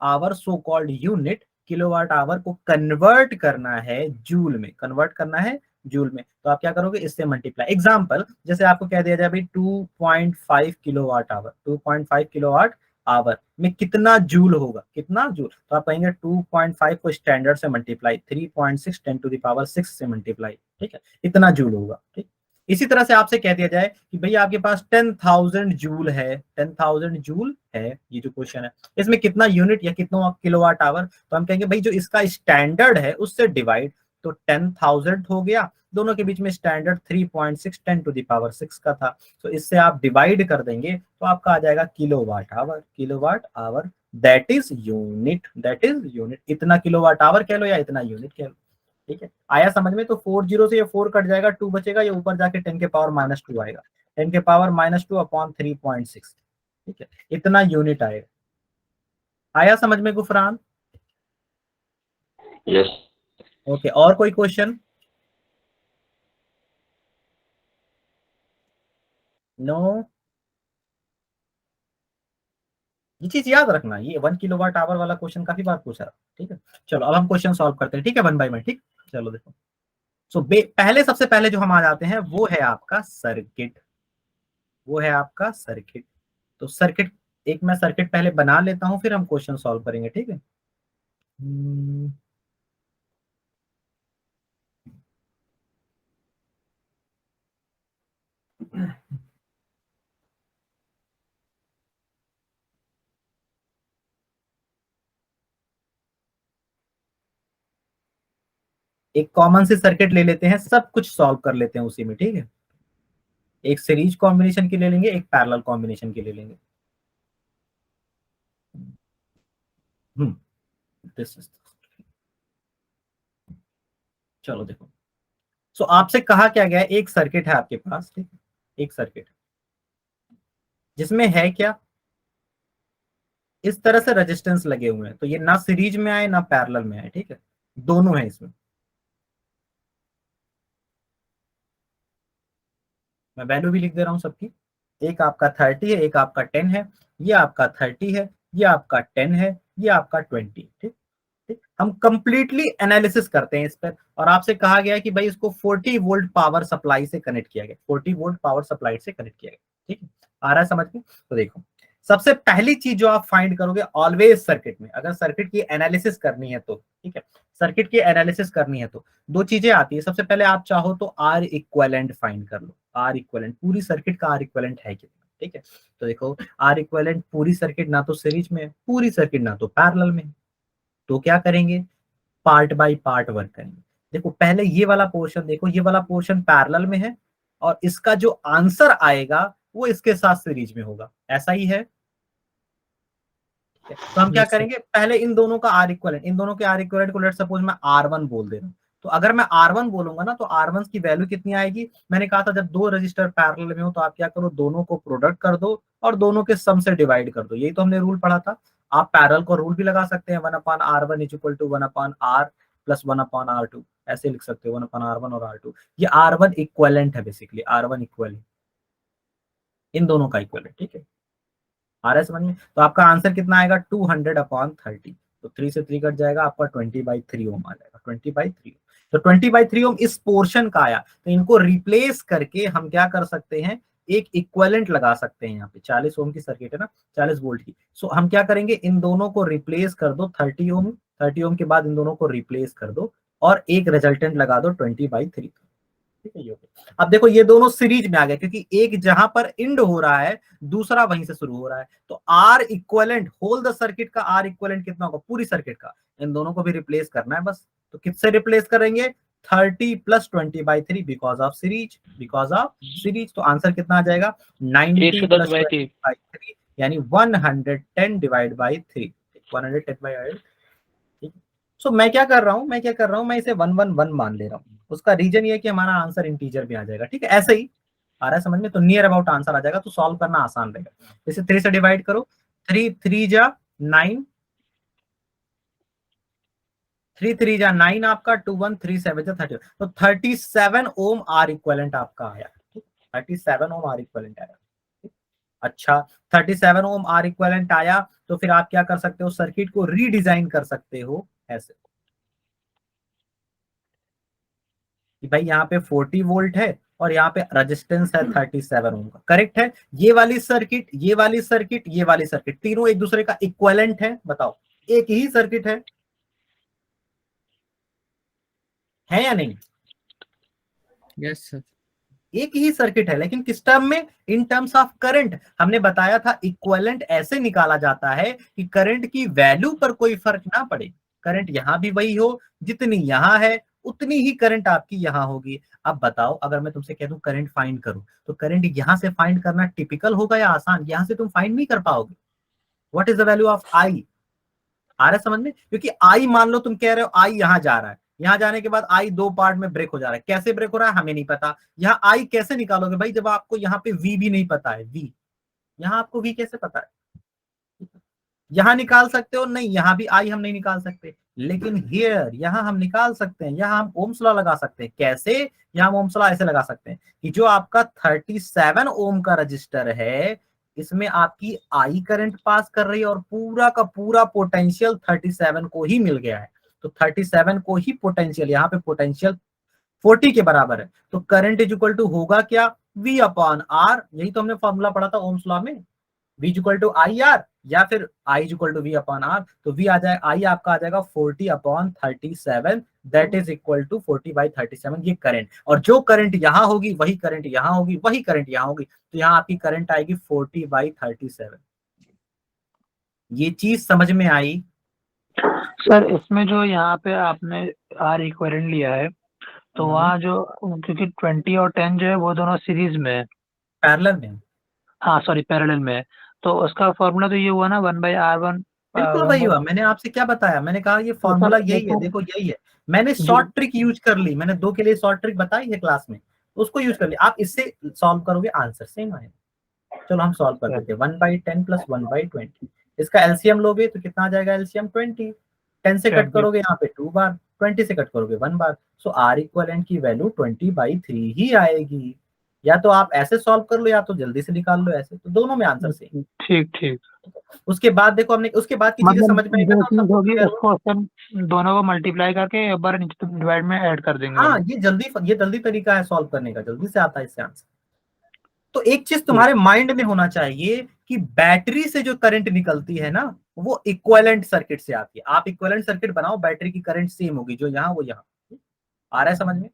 hour so called unit, kilowatt hour को कन्वर्ट करना है जूल में, कन्वर्ट करना है जूल में, तो आप क्या करोगे, इससे मल्टीप्लाई। एग्जांपल, जैसे आपको कह दिया जाए भाई 2.5 किलोवाट आवर, 2.5 किलोवाट आवर में कितना जूल होगा, कितना जूल, तो आप कहेंगे 2.5 को स्टैंडर्ड से मल्टीप्लाई, 3.6 10⁶ से मल्टीप्लाई। ठीक है, इतना जूल होगा। ठीक, इसी तरह से आपसे कह दिया जाए कि भैया आपके पास 10,000 जूल है, 10,000 जूल है, ये जो क्वेश्चन है इसमें कितना यूनिट या कितना किलोवाट आवर, तो हम कहेंगे भाई जो इसका स्टैंडर्ड है उससे डिवाइड, तो 10,000 हो गया, दोनों के बीच में स्टैंडर्ड 3.6 10⁶ का था, तो इससे आप डिवाइड कर देंगे तो आपका आ जाएगा kilowatt hour, kilowatt hour, that is unit, that is unit. इतना किलोवाट आवर कह लो या इतना यूनिट कह लो। ठीक है, आया समझ में। तो 4 से ये 4 कट जाएगा, 2 बचेगा, ये ऊपर जाके 10⁻⁻² आएगा, 10⁻⁻² अपॉन 3.6। ठीक है, इतना यूनिट आएगा। आया समझ में गुफरान। यस। ओके, और कोई क्वेश्चन, नो। ये चीज याद रखना, ये 1 किलोवाट आवर वाला क्वेश्चन काफी बार पूछा, ठीक है। चलो अब हम क्वेश्चन सॉल्व करते हैं, ठीक है, 1 बाय 1, ठीक। चलो देखो, सो पहले सबसे पहले जो हम आ जाते हैं वो है आपका सर्किट, वो है आपका सर्किट। तो सर्किट, एक मैं सर्किट पहले बना लेता हूं, फिर हम क्वेश्चन सॉल्व करेंगे, ठीक है। एक कॉमन सी सर्किट ले लेते हैं, सब कुछ सॉल्व कर लेते हैं उसी में, ठीक है। एक सीरीज कॉम्बिनेशन की ले लेंगे, एक पैरेलल कॉम्बिनेशन की ले लेंगे। दिस इज, चलो देखो, सो आपसे कहा क्या गया है, एक सर्किट है आपके पास, ठीक है, एक सर्किट जिसमें है क्या, इस तरह से रेजिस्टेंस लगे हुए हैं, तो ये ना सीरीज में आए ना पैरेलल में आए, ठीक है, दोनों है इसमें। मैं वैल्यू भी लिख दे रहा हूं सबकी, एक आपका 30 है, एक आपका 10 है, ये आपका 30 है, ये आपका 10 है, ये आपका 20, ठीक। ठीक, हम कंप्लीटली एनालिसिस करते हैं इस पर, और आपसे कहा गया है कि भाई इसको 40 वोल्ट पावर सप्लाई से कनेक्ट किया गया, 40 वोल्ट पावर सप्लाई से कनेक्ट किया गया, ठीक है। आ रहा है समझ में? तो देखो, सबसे पहली चीज जो आप फाइंड करोगे ऑलवेज सर्किट में, अगर सर्किट की एनालिसिस करनी है तो, ठीक है, सर्किट की एनालिसिस करनी है तो दो चीजें आती है। सबसे पहले आप चाहो तो आर इक्विवेलेंट फाइंड कर लो, आर इक्विवेलेंट, पूरी सर्किट का आर इक्विवेलेंट है कितना, ठीक है। तो देखो, आर इक्विवेलेंट पूरी सर्किट ना तो सीरीज में है, पूरी सर्किट ना तो पैरेलल में है, तो क्या करेंगे, पार्ट बाय पार्ट वर्क करेंगे। देखो पहले ये वाला पोर्शन देखो, ये वाला पोर्शन पैरेलल में है, और इसका जो आंसर आएगा वो इसके साथ सीरीज में होगा, ऐसा ही है। तो हम क्या करेंगे, पहले इन दोनों का आर इक्विवेलेंट, इन दोनों के आर इक्विवेलेंट को लेट सपोज मैं R1 बोल दे रहा हूं, तो अगर मैं R1 बोलूंगा ना, तो R1 की वैल्यू कितनी आएगी, मैंने कहा था जब दो रजिस्टर पैरेलल में हो तो आप क्या करो, दोनों को प्रोडक्ट कर दो और दोनों के सम से डिवाइड कर दो, यही तो हमने रूल पढ़ा था। आप पैरेलल को रूल भी लगा सकते हैं, 1/R1 is equal to 1/R plus 1/R2, ऐसे लिख सकते हो, 1/R1 और R2। ये R1 इक्विवेलेंट है, बेसिकली R1 इक्विवेलेंट, इन दोनों का इक्विवेलेंट, ठीक है। आ रहा है समझ में? तो आपका आंसर कितना आएगा, 200/30, तो 3 से 3 कट जाएगा, आपका 20/3 ओम आ जाएगा, 20/3। तो 20/3 ओम इस पोर्शन का आया, तो इनको रिप्लेस करके हम क्या कर सकते हैं, एक इक्विवेलेंट लगा सकते हैं। यहाँ पे 40 ओम की सर्किट है ना, 40 वोल्ट की, सो हम क्या करेंगे, इन दोनों को रिप्लेस कर दो 30 ओम, 30 ओम के बाद इन दोनों को रिप्लेस कर दो और एक रिजल्टेंट लगा दो 20/3, ठीक है। ये अब देखो, ये दोनों सीरीज में आ गए, क्योंकि एक जहां पर इंड हो रहा है, दूसरा वहीं से शुरू हो रहा है, तो R equivalent, whole the circuit का आर इक्विवेलेंट कितना होगा, पूरी सर्किट का, इन दोनों को भी रिप्लेस करना है बस। तो किससे रिप्लेस करेंगे, 30 plus 20/3, because of series, because of series. तो आंसर कितना आ जाएगा, 90 प्लस 20/3, यानी 110 डिवाइड बाई 3, 110/8। सो मैं क्या कर रहा हूं, मैं इसे 111 मान ले रहा हूं। उसका रीजन ये है कि हमारा आंसर इंटीजर भी आ जाएगा, ठीक है, ऐसे ही आ रहा है समझ में, तो नियर अबाउट आंसर आ जाएगा, तो सॉल्व करना आसान रहेगा। इसे 3 से डिवाइड करो, 3 3 जा 9, 3 3 जा 9 आपका, 2 1 3 7 जा 30, तो 37 ओम आर इक्विवेलेंट आपका आया, 37 ओम आर इक्विवेलेंट आया। अच्छा, 37 ओम आर इक्विवेलेंट आया, तो फिर आप क्या कर सकते हो, सर्किट को रीडिजाइन कर सकते हो ऐसे कि भाई यहाँ पे 40 वोल्ट है और यहाँ पे रेजिस्टेंस है 37 ओम का, करेक्ट है। ये वाली सर्किट, ये वाली सर्किट, ये वाली सर्किट, तीनों एक दूसरे का इक्विवेलेंट है, बताओ, एक ही सर्किट है या नहीं? Yes sir. एक ही सर्किट है, लेकिन किस टर्म में, इन टर्म्स ऑफ करंट। हमने बताया था इक्विवेलेंट ऐसे निकाला जाता है कि करंट की वैल्यू पर कोई फर्क ना पड़े, करंट यहां भी वही हो, जितनी यहां है उतनी ही करंट आपकी यहां होगी। अब बताओ, अगर मैं तुमसे कह दूं करंट फाइंड करो, तो करंट यहां से फाइंड करना टिपिकल होगा या आसान, यहां से तुम फाइंड नहीं कर पाओगे। What is the value of I, आ रहा है समझ में? क्योंकि आई, मान लो तुम कह रहे हो आई यहां जा रहा है, यहां जाने के बाद आई दो पार्ट में ब्रेक हो जा रहा है, कैसे ब्रेक हो रहा है हमें नहीं पता। यहाँ आई कैसे निकालोगे भाई, जब आपको यहाँ पे वी भी नहीं पता है, वी, यहाँ आपको वी कैसे पता है, यहां निकाल सकते हो नहीं, यहां भी आई हम नहीं निकाल सकते, लेकिन हियर यहां हम निकाल सकते हैं, यहां हम ओम्स लॉ लगा सकते हैं। कैसे, यहां हम ओम्स लॉ ऐसे लगा सकते हैं कि जो आपका 37 ओम का रजिस्टर है, इसमें आपकी आई करंट पास कर रही है और पूरा का पूरा पोटेंशियल 37 को ही मिल गया है। तो 37 को ही पोटेंशियल, यहाँ पे पोटेंशियल 40 के बराबर है। तो करंट इज इक्वल टू होगा क्या, V अपॉन R। यही तो हमने फॉर्मूला पढ़ा था ओम्स लॉ में, V is equal to I R या फिर I is equal to V upon R। तो V आ जाएगा, I आपका आ जाएगा 40 upon 37, that is equal to 40/37, ये करंट। और जो करंट यहाँ होगी वही करंट यहाँ होगी, वही करंट यहाँ होगी, तो यहाँ आपकी करंट आएगी 40/37। ये चीज समझ में आई? सर इसमें जो यहाँ पे आपने आर इक्विवेलेंट लिया है तो वहाँ जो, क्योंकि 20 और 10 जो है वो दोनों सीरीज में है, पैरेलल में, हाँ सॉरी पैरेलल में है, तो उसका फॉर्मूला तो ये हुआ ना 1/R1। बिल्कुल वही हुआ। मैंने आपसे क्या बताया, मैंने कहा ये फॉर्मूला यही है, देखो यही है। मैंने शॉर्ट ट्रिक यूज कर ली, मैंने 2 के लिए शॉर्ट ट्रिक बताई है क्लास में, उसको यूज कर लिया। आप इससे सॉल्व करोगे आंसर सेम आएगा। चलो हम सॉल्व कर देते हैं। 1/10 प्लस 1/20, इसका एलसीएम लोगे तो कितना आ जाएगा, एलसीएम 20। 10 से कट करोगे यहाँ पे 2 बार, 20 से कट करोगे 1 बार। सो आर इक्विवेलेंट की वैल्यू 20/3 ही आएगी। या तो आप ऐसे सॉल्व कर लो या तो जल्दी से निकाल लो ऐसे, तो दोनों में आंसर सेम। ठीक ठीक। उसके बाद देखो हमने, उसके बाद की चीजें समझ में आई ना, जो चीज होगी उसको अपन दोनों को मल्टीप्लाई करके एक बार नीचे डिवाइड में ऐड कर देंगे। हाँ, ये जल्दी तरीका है सॉल्व करने का, जल्दी से आता है इससे आंसर। तो एक चीज तुम्हारे माइंड में होना चाहिए कि बैटरी से जो करंट निकलती है ना, वो इक्विवेलेंट सर्किट से आती है। आप इक्विवेलेंट सर्किट बनाओ, बैटरी की करंट सेम होगी, जो यहाँ वो यहाँ। आ रहा है समझ में?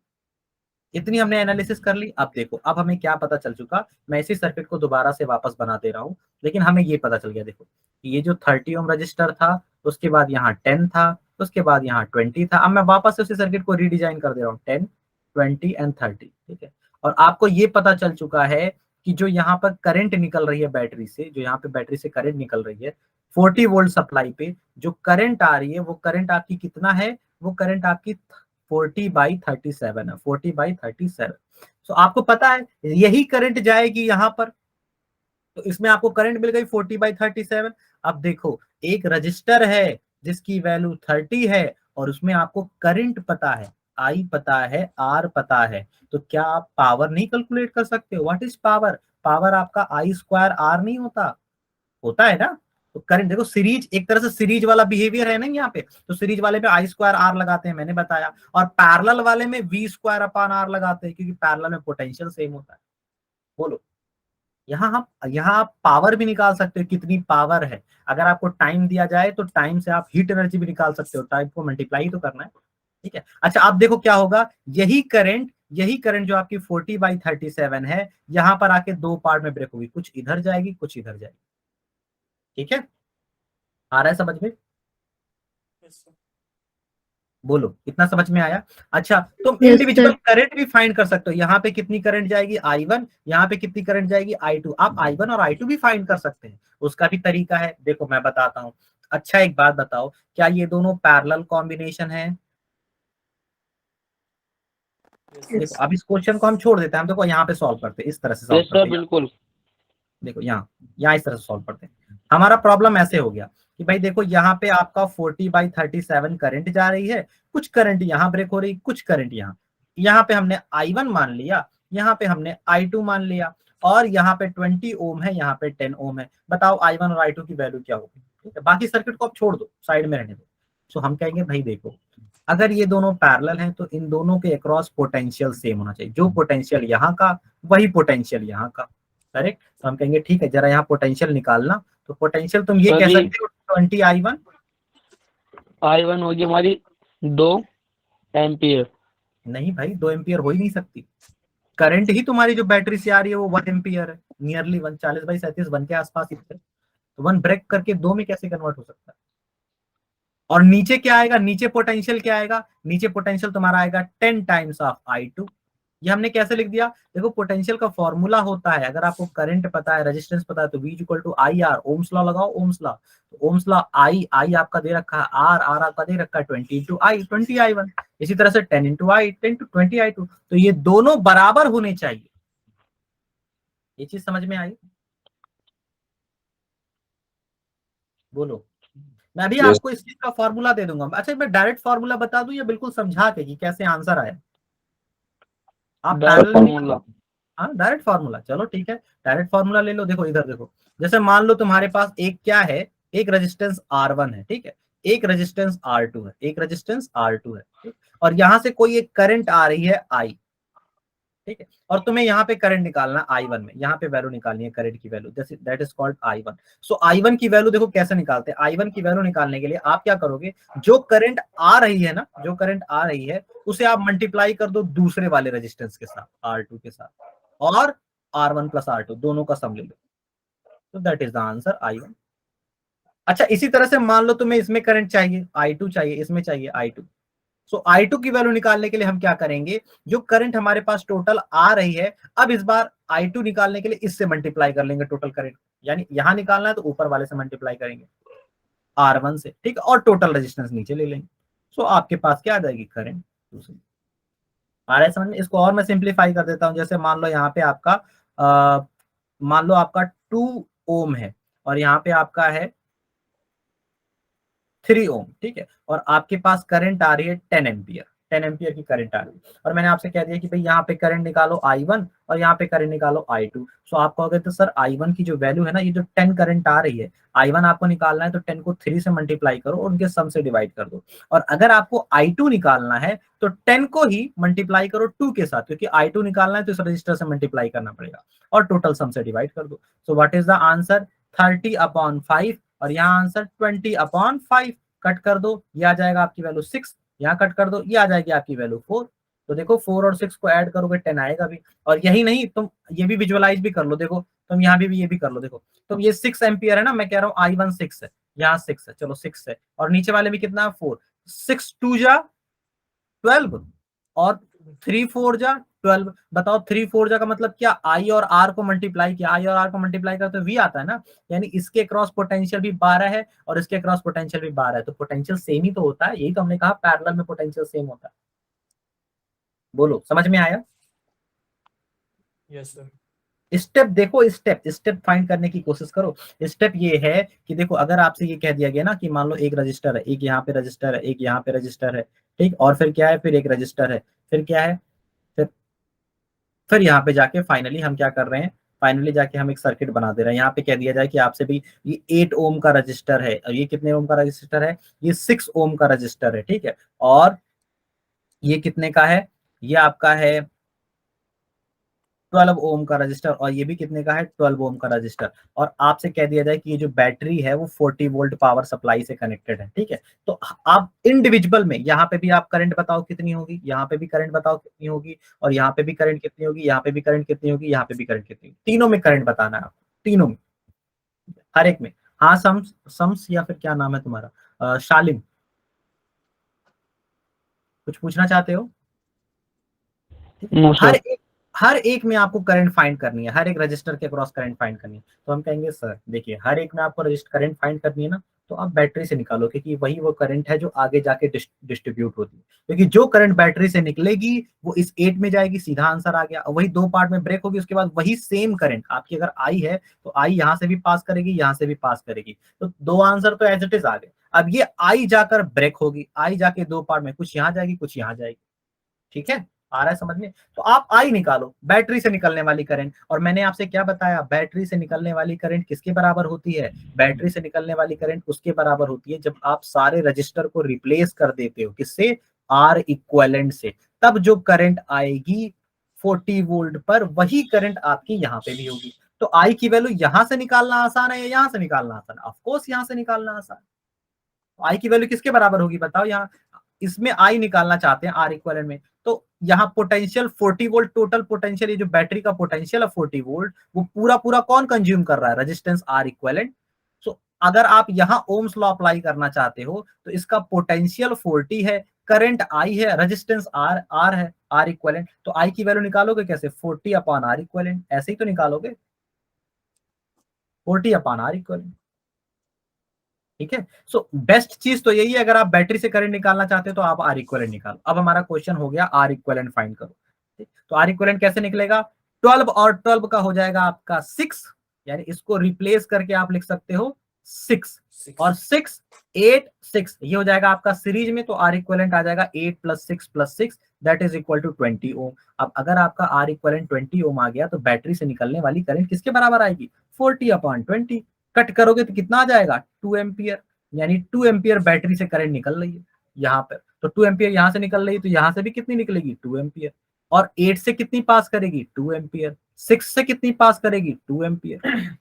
इतनी हमने एनालिसिस कर ली। अब देखो, अब हमें क्या पता चल चुका, मैं इसी सर्किट को दोबारा से वापस बना दे रहा हूँ, लेकिन हमें ये पता चल गया। देखो ये जो 30 ओम रजिस्टर था, उसके बाद यहाँ 10 था, उसके बाद यहाँ 20 था। अब मैं वापस से उसी सर्किट को रीडिजाइन कर दे रहा हूँ, 10, 20 एंड 30, ठीक है। और आपको ये पता चल चुका है कि जो यहाँ पर करंट निकल रही है बैटरी से, जो यहाँ पे बैटरी से करंट निकल रही है 40 वोल्ट सप्लाई पे, जो करंट आ रही है वो करंट आपकी कितना है, वो करंट आपकी 40/37 है, 40/37। तो आपको पता है यही करंट जाएगी यहाँ पर, तो इसमें आपको करंट मिल गई 40/37। अब देखो एक रजिस्टर है जिसकी वैल्यू 30 है और उसमें आपको करंट पता है, आई पता है, आर पता है, तो क्या आप पावर नहीं कैलकुलेट कर सकते हो? What is power? पावर आपका आई स्क्वायर आर नहीं होता? होता है ना। तो करंट देखो, सीरीज एक तरह से सीरीज वाला बिहेवियर है ना यहाँ पे, तो सीरीज वाले में आई स्क्वायर आर लगाते हैं, मैंने बताया, और पैरेलल वाले में वी स्क्वायर अपॉन आर लगाते हैं, क्योंकि पैरेलल में पोटेंशियल सेम होता है। बोलो, यहाँ आप पावर भी निकाल सकते हो, कितनी पावर है। अगर आपको टाइम दिया जाए तो टाइम से आप हीट एनर्जी भी निकाल सकते हो, टाइम को मल्टीप्लाई तो करना है, ठीक है। अच्छा आप देखो क्या होगा, यही करंट जो आपकी 40/37 है, यहाँ पर आके 2 पार्ट में ब्रेक होगी, कुछ इधर जाएगी, कुछ इधर जाएगी, ठीक है। आ रहा है समझ में? बोलो, कितना समझ में आया? अच्छा तुम इंडिविजुअल करंट भी फाइंड कर सकते हो। यहाँ पे कितनी करंट जाएगी, I1, यहाँ पे कितनी करंट जाएगी, I2। आप I1 और I2 भी फाइंड कर सकते हैं, उसका भी तरीका है, देखो मैं बताता हूँ। अच्छा एक बात बताओ, क्या ये दोनों पैरेलल कॉम्बिनेशन है? देखो अब इस क्वेश्चन को हम छोड़ देते हैं, हम देखो यहाँ पे सॉल्व करते हैं, इस तरह से सॉल्व करते हैं। बिल्कुल। देखो यहाँ इस तरह से सॉल्व करते हैं। हमारा प्रॉब्लम ऐसे हो गया कि भाई देखो यहाँ पे आपका 40/37 करंट जा रही है, कुछ करंट यहाँ ब्रेक हो रही, कुछ करंट यहाँ पे हमने I1 मान लिया, यहाँ पे हमने I2 मान लिया, और यहाँ पे 20 ओम है, यहाँ पे 10 ओम है। बताओ I1 और I2 की वैल्यू क्या होगी? ठीक है, बाकी सर्किट को आप छोड़ दो, साइड में रहने दो। सो हम कहेंगे भाई देखो, अगर ये दोनों पैरेलल हैं तो इन दोनों के अक्रॉस पोटेंशियल सेम होना चाहिए, जो पोटेंशियल यहाँ का वही पोटेंशियल यहाँ का, करेक्ट। तो हम कहेंगे ठीक है, जरा यहाँ पोटेंशियल निकालना। तो पोटेंशियल तुम ये कह सकते हो 20 I1 होगी हमारी 2 एम्पियर। नहीं भाई, 2 एम्पियर हो ही नहीं सकती। करंट ही तुम्हारी जो बैटरी से आ रही है वो 1 एम्पियर है, नियरली 140/37 1 के आसपास ही है। तो 1 ब्रेक करके 2 में कैसे कन्वर्ट हो सकता है? और नीचे क्या आएगा, नीचे पोटेंशियल क्या आएगा, नीचे पोटेंशियल तुम्हारा आएगा 10 टाइम्स ऑफ I2। ये हमने कैसे लिख दिया, देखो पोटेंशियल का फॉर्मूला होता है, अगर आपको करंट पता है, रेजिस्टेंस पता है, तो V equal to I R, Ohm's law लगाओ, ओम्स लॉ। तो ओम्स लॉ आई आपका दे रखा है, आर आपका दे रखा है 20 इंटू आई, 20 I1। इसी तरह से 10 इंटू आई, 10 टू 20 I2। तो ये दोनों बराबर होने चाहिए। ये चीज समझ में आई? बोलो, मैं भी आपको इस चीज का फॉर्मूला दे दूंगा। अच्छा मैं डायरेक्ट फॉर्मूला बता दूं या बिल्कुल समझा के कि कैसे आंसर आया? आप हाँ डायरेक्ट फार्मूला, चलो ठीक है डायरेक्ट फार्मूला ले लो। देखो इधर देखो, जैसे मान लो तुम्हारे पास एक क्या है, एक रेजिस्टेंस R1 है, ठीक है, एक रेजिस्टेंस R2 है, एक रेजिस्टेंस R2 है, ठीक? और यहां से कोई एक करंट आ रही है I, ठीक है, और तुम्हें यहाँ पे करंट निकालना I1 में, यहाँ पे वैल्यू निकालनी है करंट की value, that is called I1। So I1 की वैल्यू देखो कैसे निकालते हैं। I1 की वैल्यू निकालने के लिए आप क्या करोगे, जो करंट आ रही है ना, जो करंट आ रही है उसे आप मल्टीप्लाई कर दो दूसरे वाले रेजिस्टेंस के साथ, R2 के साथ, और R1 प्लस R2 दोनों का सम ले लो, तो that is the answer I1। अच्छा इसी तरह से मान लो तुम्हें इसमें करंट चाहिए, I2 चाहिए, इसमें चाहिए I2। सो I2 की वैल्यू निकालने के लिए हम क्या करेंगे, जो करंट हमारे पास टोटल आ रही है, अब इस बार I2 निकालने के लिए इससे मल्टीप्लाई कर लेंगे टोटल करंट, यानी यहां निकालना है तो ऊपर वाले से मल्टीप्लाई करेंगे R1 से, ठीक है, और टोटल रेजिस्टेंस नीचे ले लेंगे। सो आपके पास क्या आ जाएगी, करंट दूसरी। आ रहा है समझ में? इसको और मैं सिंप्लीफाई कर देता हूं, जैसे मान लो यहाँ पे आपका मान लो आपका 2 ओम है और यहाँ पे आपका है 3 ओम, ठीक है, और आपके पास करंट आ रही है 10 एम्पियर, 10 एम्पियर की करंट आ रही है, और मैंने आपसे कह दिया कि भाई यहाँ पे करंट निकालो I1 और यहाँ पे करंट निकालो I2। सो आप कहोगे तो सर I1 की जो वैल्यू है ना, ये जो 10 करंट आ रही है, I1 आपको निकालना है तो 10 को 3 से मल्टीप्लाई करो और उनके सम से डिवाइड कर दो, और अगर आपको I2 निकालना है तो 10 को ही मल्टीप्लाई करो 2 के साथ, क्योंकि I2 निकालना है तो इस रजिस्टर से मल्टीप्लाई करना पड़ेगा, और टोटल सम से डिवाइड कर दो। सो व्हाट इज द आंसर, 30/5, और यहाँ आंसर 20/5। कट कर दो, ये आ जाएगा आपकी वैल्यू 6, यहाँ कट कर दो, ये आ जाएगी आपकी वैल्यू 4। तो देखो 4 और 6 को ऐड करोगे 10 आएगा भी, और यही नहीं तुम ये भी विजुअलाइज भी कर लो, देखो तुम यहाँ भी ये भी कर लो, देखो तुम ये 6 एम्पियर है ना, मैं कह रहा हूँ I1 6 है, यहाँ 6 है, चलो 6 है, और नीचे वाले भी कितना है 4, 6 2 जा 12 और 3 4 जा 12। बताओ 3 4 जा का मतलब क्या, I और R को मल्टीप्लाई किया, I और R को मल्टीप्लाई करते तो V आता है ना, यानी इसके क्रॉस पोटेंशियल भी 12 है और इसके क्रॉस पोटेंशियल भी 12 है, तो पोटेंशियल सेम ही तो होता है, यही तो हमने कहा पैरेलल में पोटेंशियल सेम होता है। बोलो समझ में आया? Yes sir. स्टेप देखो, स्टेप फाइंड करने की कोशिश करो। स्टेप ये है कि देखो अगर आपसे ये कह दिया गया ना कि मान लो एक रजिस्टर है, एक यहाँ पे रजिस्टर है, एक यहाँ पे रजिस्टर है, ठीक, और फिर क्या है, फिर एक रजिस्टर है, फिर क्या है, फिर यहाँ पे जाके फाइनली हम क्या कर रहे हैं, फाइनली जाके हम एक सर्किट बना दे रहे हैं। यहाँ पे कह दिया जाए कि आपसे भी ये 8 ओम का रजिस्टर है, और ये कितने ओम का रजिस्टर है, ये 6 ओम का रजिस्टर है, ठीक है, और ये कितने का है, ये आपका है 12 ओम का रजिस्टर, और ये भी कितने का है 12 ओम का रजिस्टर, और आपसे कह दिया जाए कि ये जो बैटरी है वो 40 वोल्ट पावर सप्लाई से कनेक्टेड है, ठीक है। तो आप इंडिविजुअल में यहाँ पे भी आप करंट बताओ कितनी होगी, यहाँ पे भी करंट बताओ कितनी होगी, और यहाँ पे भी करंट कितनी होगी, यहाँ पे भी करंट कितनी होगी, यहाँ पे भी करंट कितनी होगी, तीनों में करंट बताना है आपको, तीनों में, हर एक में। हाँ सम्स या फिर क्या नाम है तुम्हारा, शालिम, कुछ पूछना चाहते हो? No sir. हर एक में आपको करंट फाइंड करनी है, हर एक रजिस्टर के क्रॉस करंट फाइंड करनी है। तो हम कहेंगे सर देखिए हर एक में आपको रजिस्टर करंट फाइंड करनी है ना, तो आप बैटरी से निकालो, क्योंकि वही वो करंट है जो आगे जाके डिस्ट्रीब्यूट होती है, क्योंकि जो करंट बैटरी से निकलेगी वो इस 8 में जाएगी, सीधा आंसर आ गया। वही 2 पार्ट में ब्रेक होगी, उसके बाद वही सेम करंट आपकी अगर आई है तो आई यहाँ से भी पास करेगी, यहाँ से भी पास करेगी, तो 2 आंसर तो एज इट इज आ गए। अब ये आई जाकर ब्रेक होगी, आई जाके 2 पार्ट में, कुछ यहाँ जाएगी कुछ यहाँ जाएगी, ठीक है, आ रहा है समझ में? तो आप आई निकालो, बैटरी से निकलने वाली करंट, और मैंने आपसे क्या बताया, बैटरी से निकलने वाली करंट किसके बराबर होती है, बैटरी से निकलने वाली करंट उसके बराबर होती है जब आप सारे रजिस्टर को रिप्लेस कर देते हो, किससे, आर इक्विवेलेंट से, तब जो करंट आएगी 40 वोल्ट पर वही करंट आपकी यहाँ पे भी होगी। तो आई की वैल्यू यहां से निकालना आसान है या यहां से निकालना आसान है? ऑफ कोर्स यहां से निकालना आसान है। आई की वैल्यू किसके बराबर होगी बताओ, यहाँ इसमें आई निकालना चाहते हैं आर इक्विवेलेंट में, तो यहाँ पोटेंशियल 40 वोल्ट, टोटल पोटेंशियल, ये जो बैटरी का पोटेंशियल है 40 वोल्ट, वो पूरा पूरा कौन कंज्यूम कर रहा है, रेजिस्टेंस आर इक्विवेलेंट। सो अगर आप यहाँ ओम्स लॉ अप्लाई करना चाहते हो तो इसका पोटेंशियल 40 है, करंट आई है, रेजिस्टेंस आर है, आर इक्विवेलेंट, तो आई की वैल्यू निकालोगे कैसे, 40/R इक्विवेलेंट, ऐसे ही तो निकालोगे, 40/R इक्विवेलेंट, ठीक है। सो बेस्ट चीज तो यही है, अगर आप बैटरी से करंट निकालना चाहते हो तो आप आर इक्विवेलेंट निकालो। अब हमारा क्वेश्चन हो गया आर इक्विवेलेंट फाइंड करो, तो आर इक्विवेलेंट कैसे निकलेगा, 12 और 12 का हो जाएगा आपका 6, यानी इसको रिप्लेस करके आप लिख सकते हो 6 और 6 8 6 ये हो जाएगा आपका सीरीज में, तो आर इक्वलेंट आ जाएगा 8 + 6 दैट इज इक्वल टू 20 ओम। अब अगर आपका आर इक्वलेंट 20 ओम आ गया तो बैटरी से निकलने वाली करंट किसके बराबर आएगी? 40/20। कट करोगे तो कितना आ जाएगा? 2 एम्पियर, यानी 2 एम्पियर बैटरी से करंट निकल रही है यहाँ पर। तो 2 एम्पियर यहाँ से निकल रही है, तो यहाँ से भी कितनी निकलेगी? 2 एम्पियर। और 8 से कितनी पास करेगी? 2 एम्पियर। 6 से कितनी पास करेगी? 2 एम्पियर।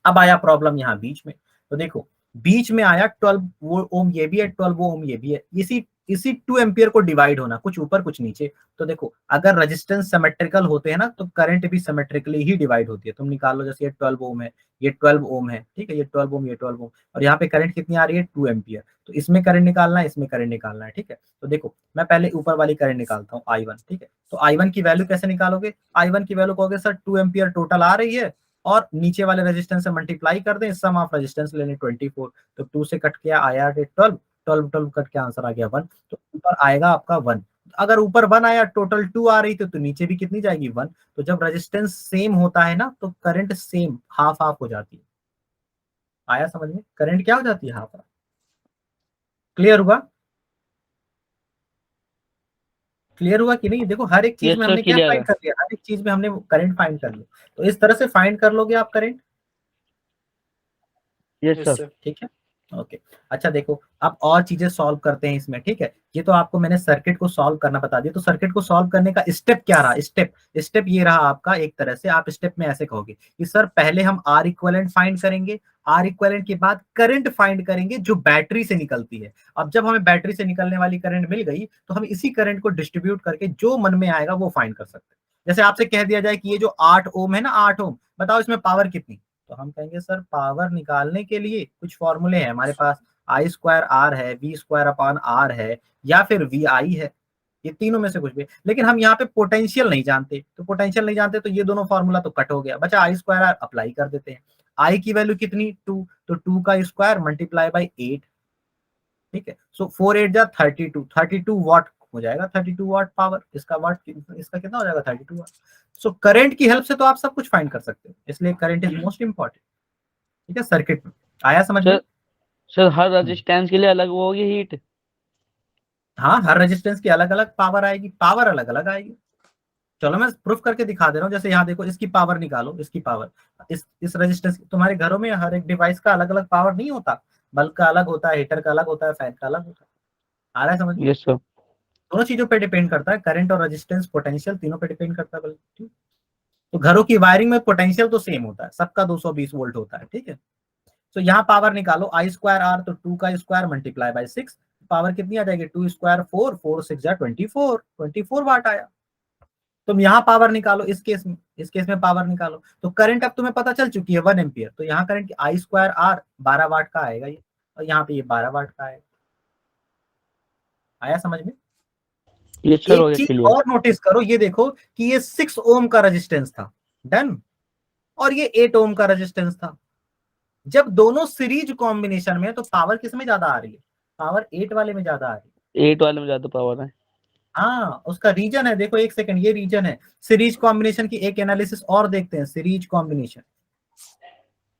अब आया प्रॉब्लम यहाँ बीच में, तो देखो बीच में आया 12 ओम ये भी है, 12 ओम ये भी है, इसी 2 एम्पियर को डिवाइड होना, कुछ ऊपर कुछ नीचे। तो देखो अगर रेजिस्टेंस सिमेट्रिकल होते हैं ना तो करंट भी सिमेट्रिकली ही डिवाइड होती है। तुम निकाल लो, जैसे ये 12 ओम है, ये 12 ओम है, ठीक है, ये 12 ओम, ये 12 ओम, और यहाँ पे करंट कितनी आ रही है? 2 एम्पियर। तो इसमें करंट निकालना है, इसमें करंट निकालना है, ठीक है। तो देखो मैं पहले ऊपर वाली करंट निकालता हूँ I1, ठीक है। तो I1 की वैल्यू कैसे निकालोगे? I1 की वैल्यू कहोगे सर 2 एम्पियर टोटल आ रही है और नीचे वाले रेजिस्टेंस से मल्टीप्लाई कर दें, सम ऑफ रेजिस्टेंस ले लें 24, तो 2 से कट किया आया 12, 12 कट के आंसर आ गया 1, तो ऊपर आएगा आपका 1। अगर ऊपर 1 आया, टोटल 2 आ रही थी, तो नीचे भी कितनी जाएगी? 1। तो जब रेजिस्टेंस सेम होता है ना तो करंट सेम हाफ हाफ हो जाती है। आया समझ में? करंट क्या हो जाती है? Half half. क्लियर हुआ? क्लियर हुआ कि नहीं? देखो हर एक चीज यस में सर, हमने क्या क्लियर फाइंड है। कर लिया, हर एक चीज में हमने करंट फाइंड कर लिया। तो इस तरह से फाइंड कर लोगे आप करंट, यस सर। ठीक है, ओके। अच्छा देखो अब और चीजें सॉल्व करते हैं इसमें, ठीक है। ये तो आपको मैंने सर्किट को सॉल्व करना बता दिया, तो सर्किट को सॉल्व करने का स्टेप क्या रहा? स्टेप ये रहा आपका, एक तरह से आप स्टेप में ऐसे कहोगे कि सर पहले हम आर इक्विवेलेंट फाइंड करेंगे, आर इक्विवेलेंट के बाद करंट फाइंड करेंगे जो बैटरी से निकलती है। अब जब हमें बैटरी से निकलने वाली करंट मिल गई तो हम इसी करंट को डिस्ट्रीब्यूट करके जो मन में आएगा वो फाइंड कर सकते हैं। जैसे आपसे कह दिया जाए कि ये जो 8 ओम है ना, 8 ओम, बताओ इसमें पावर कितनी? तो हम कहेंगे सर पावर निकालने के लिए कुछ फॉर्मूले हैं हमारे पास, I²R है, V²/R है, या फिर VI है, ये तीनों में से कुछ भी। लेकिन हम यहाँ पे पोटेंशियल नहीं जानते, तो पोटेंशियल नहीं जानते तो ये दोनों फॉर्मूला तो कट हो गया, बचा I²R, अप्लाई कर देते हैं। I की वैल्यू कितनी? 2, तो 2 का स्क्वायर मल्टीप्लाई बाई 8, ठीक है। सो 4 8 जा 32 वाट हो जाएगा, 32 वाट पावर। इसका वाट, इसका कितना हो जाएगा? 32 वाट। सो करंट की हेल्प से तो आप सब कुछ फाइंड कर सकते हो, इसलिए करंट इज मोस्ट इंपॉर्टेंट, ठीक है। सर्किट में आया समझ में? सर हर रेजिस्टेंस के लिए अलग वो होगी हीट? हाँ, हर रेजिस्टेंस की अलग अलग पावर आएगी, पावर अलग अलग आएगी। चलो मैं प्रूफ करके दिखा दे रहा हूँ। जैसे यहाँ देखो, इसकी पावर निकालो, इसकी पावर, इस रेजिस्टेंस, तुम्हारे घरों में हर एक डिवाइस का अलग अलग पावर नहीं होता, बल्ब का अलग होता है, हीटर का अलग होता है, फैन का अलग होता है। आ रहा है समझ में? Yes sir. दोनों चीजों पे डिपेंड करता है, करंट और रेजिस्टेंस, पोटेंशियल, तीनों पे डिपेंड करता है बल्कि। तो घरों की वायरिंग में पोटेंशियल तो सेम होता है, सबका 220 वोल्ट होता है, ठीक है। तो यहाँ पावर निकालो, I²R, तो 2 का स्क्वायर मल्टीप्लाई बाई 6, पावर कितनी आ जाएगी? 2 स्क्वायर 4, 4 6 जा 24 वाट आया। तुम यहाँ पावर निकालो, इस केस में पावर निकालो, तो करंट अब तुम्हें पता चल चुकी है 1 एम्पियर, तो यहाँ करंट I²R 12 वाट का आएगा ये, और यहाँ पे ये 12 वाट का आएगा। आया समझ में? यस सर, हो एक गया चीज क्लियर। और नोटिस करो, ये देखो कि ये 6 ओम का रेजिस्टेंस था, डन, और ये 8 ओम का रेजिस्टेंस था। जब दोनों सीरीज कॉम्बिनेशन में, तो पावर किस में ज्यादा आ रही है? पावर 8 वाले में ज्यादा आ रही है। 8 वाले में ज्यादा पावर है। हाँ, उसका रीजन है, देखो एक सेकंड, ये रीजन है। सीरीज कॉम्बिनेशन की एक एनालिसिस और देखते हैं, सीरीज कॉम्बिनेशन।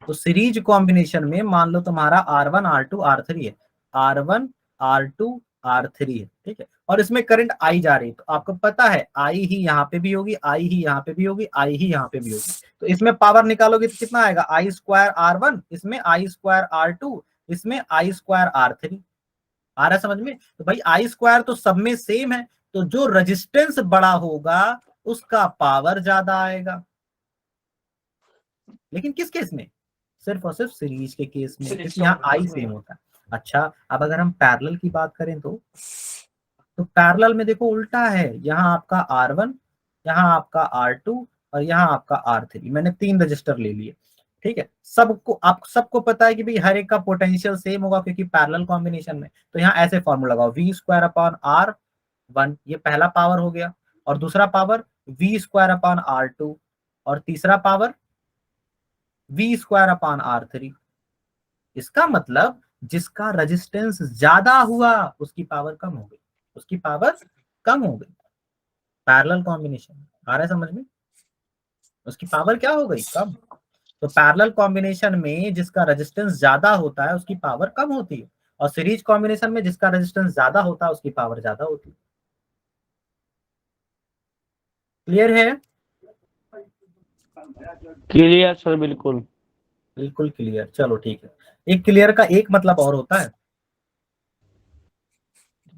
तो सीरीज कॉम्बिनेशन में मान लो तुम्हारा R1 R2 R3 है, R1 R2 R3 है, ठीक है, और इसमें करंट I जा रही है, तो आपको पता है I ही यहाँ पे भी होगी, I ही यहाँ पे भी होगी, I ही यहाँ पे भी होगी। तो इसमें पावर निकालोगे तो कितना आएगा? I²R1, इसमें I²R2, इसमें I²R3। आ रहा है समझ में? तो भाई I² तो सब में सेम है, तो जो रेजिस्टेंस बड़ा होगा उसका पावर ज्यादा आएगा। लेकिन किस केस में? सिर्फ और सिर्फ सीरीज के केस में, क्योंकि यहाँ I सेम होता है। अच्छा, अब अगर हम पैरेलल की बात करें तो पैरेलल में देखो उल्टा है, यहाँ आपका R1, यहाँ आपका R2, और यहाँ आपका R3। मैंने 3 रजिस्टर ले लिए, ठीक है। सबको पता है कि भाई हर एक का पोटेंशियल सेम होगा क्योंकि पैरेलल कॉम्बिनेशन में। तो यहाँ ऐसे फॉर्मूला लगाओ, V²/R1, ये पहला पावर हो गया, और दूसरा पावर V²/R2, और तीसरा पावर V²/R3। इसका मतलब जिसका रेजिस्टेंस ज्यादा हुआ उसकी पावर कम हो गई, उसकी पावर कम हो गई। पैरेलल कॉम्बिनेशन आ रहा है समझ में? उसकी पावर क्या हो गई? कम। तो पैरेलल कॉम्बिनेशन में जिसका रेजिस्टेंस ज्यादा होता है उसकी पावर कम होती है, और सीरीज कॉम्बिनेशन में जिसका रेजिस्टेंस ज्यादा होता है उसकी पावर ज्यादा होती है। क्लियर है? क्लियर सर, बिल्कुल। बिल्कुल क्लियर। चलो ठीक है। एक क्लियर का एक मतलब और होता है,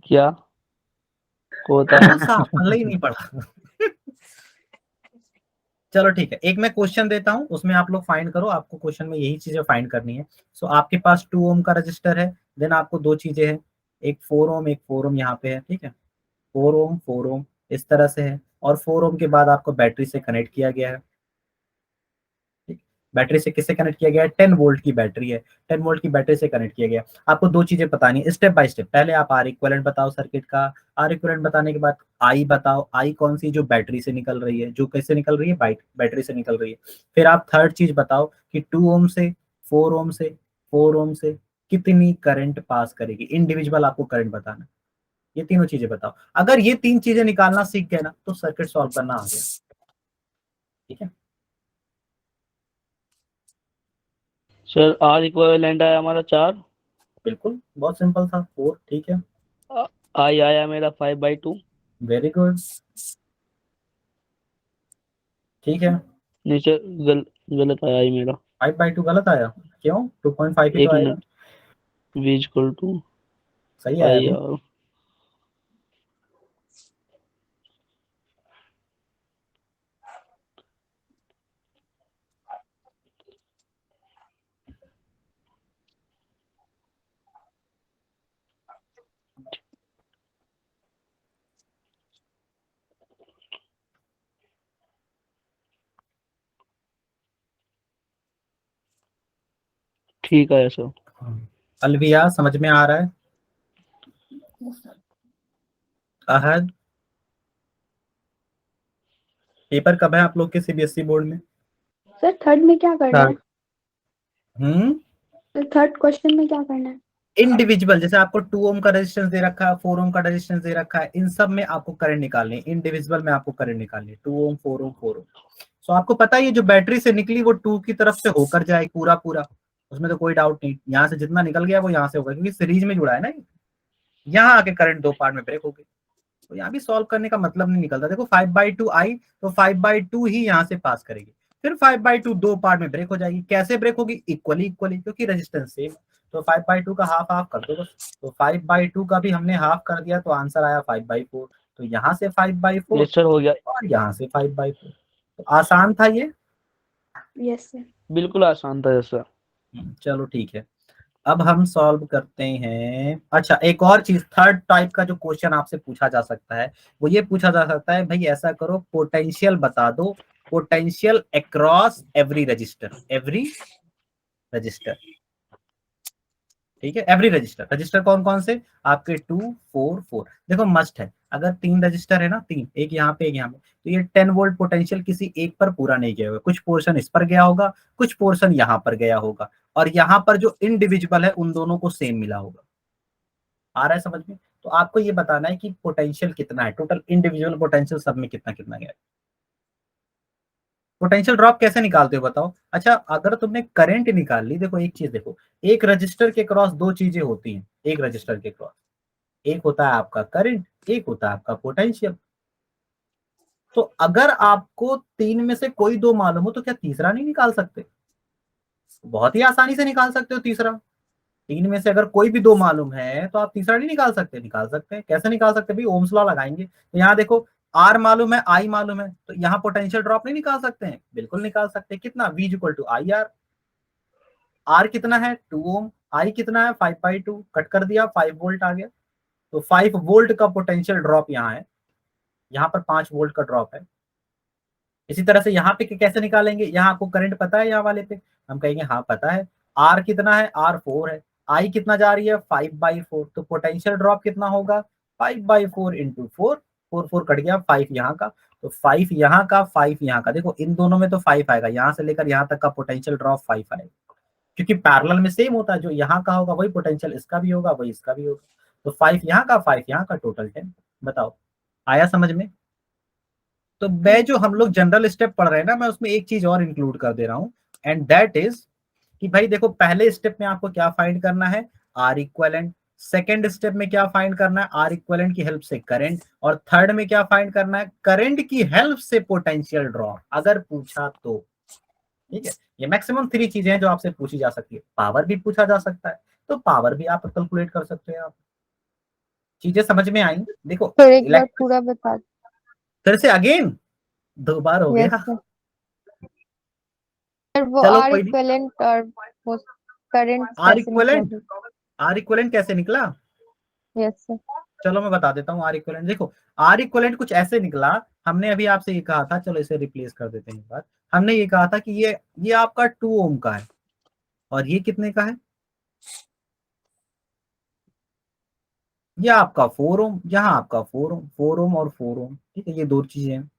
क्या होता है? साफ पहले ही नहीं पढ़ा। चलो ठीक है, एक मैं क्वेश्चन देता हूं, उसमें आप लोग फाइंड करो, आपको क्वेश्चन में यही चीजें फाइंड करनी है। सो आपके पास 2 ओम का रजिस्टर है, देन आपको दो चीजें हैं, एक 4 ओम, एक 4 ओम यहाँ पे है, ठीक है, 4 ओम 4 ओम इस तरह से है, और 4 ओम के बाद आपको बैटरी से कनेक्ट किया गया है। बैटरी से किससे कनेक्ट किया गया है? 10 वोल्ट की बैटरी है, 10 वोल्ट की बैटरी से कनेक्ट किया गया। आपको दो चीजें बतानी है स्टेप बाय स्टेप। पहले आप आर इक्विवेलेंट बताओ सर्किट का, आर इक्विवेलेंट बताने के बाद आई बताओ, आई कौन सी? जो बैटरी से निकल रही है, जो कैसे निकल रही है? बैटरी से निकल रही है। फिर आप थर्ड चीज बताओ कि 2 ओम से 4 ओम से 4 ओम से कितनी करंट पास करेगी, इंडिविजुअल आपको करंट बताना। ये तीनों चीजें बताओ। अगर ये तीन चीजें निकालना सीख गए ना तो सर्किट सॉल्व करना आ गया। ठीक है, सर आर इक्विवेलेंट आया हमारा 4, बिल्कुल बहुत सिंपल था, 4। ठीक है, आई आया मेरा 5/2। Very good. ठीक है, नीचे गलत आया आई मेरा। 5/2 गलत आया, क्यों? 2.5 ही एक तो आएगा। मिनट, v इक्वल टू सही आया आई अभी। आर। ठीक है सर। अलविया समझ में आ रहा है? अहद, पेपर कब है आप लोग के सीबीएसई बोर्ड में? सर थर्ड में क्या करना है? हम्म, सर थर्ड क्वेश्चन में क्या करना है? इंडिविजुअल, जैसे आपको 2 ओम का रेजिस्टेंस दे रखा है, 4 ओम का रेजिस्टेंस दे रखा है, इन सब में आपको करंट निकालनी है, इंडिविजुअल में आपको करंट निकालनी है, 2 ओम 4 ओम 4 ओम। सो आपको पता है ये जो बैटरी से निकली वो 2 की तरफ से होकर जाए पूरा पूरा, उसमें तो कोई डाउट नहीं, यहाँ से जितना निकल गया वो यहाँ से होगा, क्योंकि सीरीज में जुड़ा है ना। यहाँ आके करंट दो पार्ट में ब्रेक हो गई, तो यहाँ भी सॉल्व करने का मतलब नहीं निकलता। देखो 5/2 आई तो 5/2 ही यहाँ से पास करेगी, फिर 5/2 दो पार्ट में ब्रेक हो जाएगी। कैसे ब्रेक होगी? इक्वली इक्वली, क्योंकि रेजिस्टेंस सेम। तो 5/2 का हाफ हाफ कर दो बस, तो 5/2 का भी हमने हाफ कर दिया, तो आंसर आया 5/4। तो यहाँ से 5/4 यस सर, हो गया। और यहाँ से 5/4। तो आसान था ये। Yes sir. बिल्कुल आसान था सर। चलो ठीक है, अब हम सॉल्व करते हैं। अच्छा, एक और चीज, थर्ड टाइप का जो क्वेश्चन आपसे पूछा जा सकता है वो ये पूछा जा सकता है, भाई ऐसा करो पोटेंशियल बता दो, potential across every register, every register. ठीक है, एवरी रजिस्टर, रजिस्टर कौन कौन से? आपके 2 4 4। देखो मस्ट है, अगर 3 रजिस्टर है ना, 3, एक यहाँ पे एक यहाँ पे, तो ये 10 वोल्ट पोटेंशियल किसी एक पर पूरा नहीं गया होगा, कुछ पोर्शन इस पर गया होगा, कुछ पोर्शन यहाँ पर गया होगा, और यहाँ पर जो इंडिविजुअल है उन दोनों को सेम मिला होगा। आ रहा है समझ में? तो आपको ये बताना है कि पोटेंशियल कितना है, टोटल इंडिविजुअल पोटेंशियल सब में कितना कितना गया है। पोटेंशियल ड्रॉप कैसे निकालते हो बताओ? अच्छा, अगर तुमने करंट निकाल ली, देखो एक चीज देखो, एक रजिस्टर के क्रॉस दो चीजें होती हैं, एक रजिस्टर के क्रॉस, एक होता है आपका करंट, एक होता है आपका पोटेंशियल। तो अगर आपको तीन में से कोई दो मालूम हो तो क्या तीसरा नहीं निकाल सकते? बहुत ही आसानी से निकाल सकते हो तीसरा। तीन में से अगर कोई भी दो मालूम है तो आप तीसरा नहीं निकाल सकते? निकाल सकते हैं। कैसे निकाल सकते हैं भाई? ओम्स लॉ लगाएंगे। तो यहाँ देखो, आर मालूम है, आई मालूम है, तो यहाँ पोटेंशियल ड्रॉप नहीं निकाल सकते हैं? बिल्कुल निकाल सकते हैं। कितना? V equal to I R. R कितना है? 2 ओम। आई कितना है? 5/2। कट कर दिया, 5 वोल्ट आ गया। तो 5 वोल्ट का पोटेंशियल ड्रॉप यहाँ है, यहाँ पर 5 वोल्ट का ड्रॉप है। इसी तरह से यहाँ पे कैसे निकालेंगे? यहाँ आपको करंट पता है, यहाँ वाले पे हम कहेंगे हाँ पता है। आर कितना है? आर 4 है। आई कितना जा रही है? 5/4। तो पोटेंशियल ड्रॉप कितना होगा? 5/4 इंटू 4, 4 4 कट गया, 5 यहाँ का, तो 5 यहाँ का, 5 यहाँ का। देखो इन दोनों में तो 5 आएगा, यहाँ से लेकर यहाँ तक का पोटेंशियल ड्रॉप 5 आएगा, क्योंकि पैरेलल में सेम होता है, जो यहाँ का होगा वही पोटेंशियल इसका भी होगा, वही इसका भी होगा। तो 5 यहाँ का, 5 यहाँ का, टोटल 10। बताओ, आया समझ में? तो मैं जो हम लोग जनरल स्टेप पढ़ रहे हैं ना, मैं उसमें एक चीज और इंक्लूड कर दे रहा हूँ एंड दैट इज कि भाई देखो पहले स्टेप में आपको क्या फाइंड करना है, आर इक्विवेलेंट, सेकेंड स्टेप में क्या फाइंड करना है, आर इक्विवेलेंट की हेल्प से करंट, और थर्ड में क्या फाइंड करना है, करंट की हेल्प से पोटेंशियल ड्रॉप, अगर पूछा तो। ठीक है, ये मैक्सिमम 3 चीजें हैं जो आपसे पूछी जा सकती है। पावर भी पूछा जा सकता है, तो पावर भी आप कैलकुलेट कर सकते हैं। आप चीजें समझ में आई? देखो सर एक बार पूरा बता। फिर से अगेन 2 बार हो यस गया। सर। सर वो चलो आर कोई नहीं, इक्विवेलेंट और वो करंट आर कैसे निकला? इक्विवेलेंट, आर इक्विवेलेंट कैसे निकला? Yes sir. चलो मैं बता देता हूँ आर इक्विवेलेंट। देखो आर इक्विवेलेंट कुछ ऐसे निकला, हमने अभी आपसे ये कहा था, चलो इसे रिप्लेस कर देते हैं एक बार। हमने ये कहा था कि ये आपका 2 ओम का है और ये कितने का है, ये आपका 4 ओम, यहाँ आपका 4 ओम, 4 ओम और 4 ओम। ठीक है, ये 2 चीजें हैं।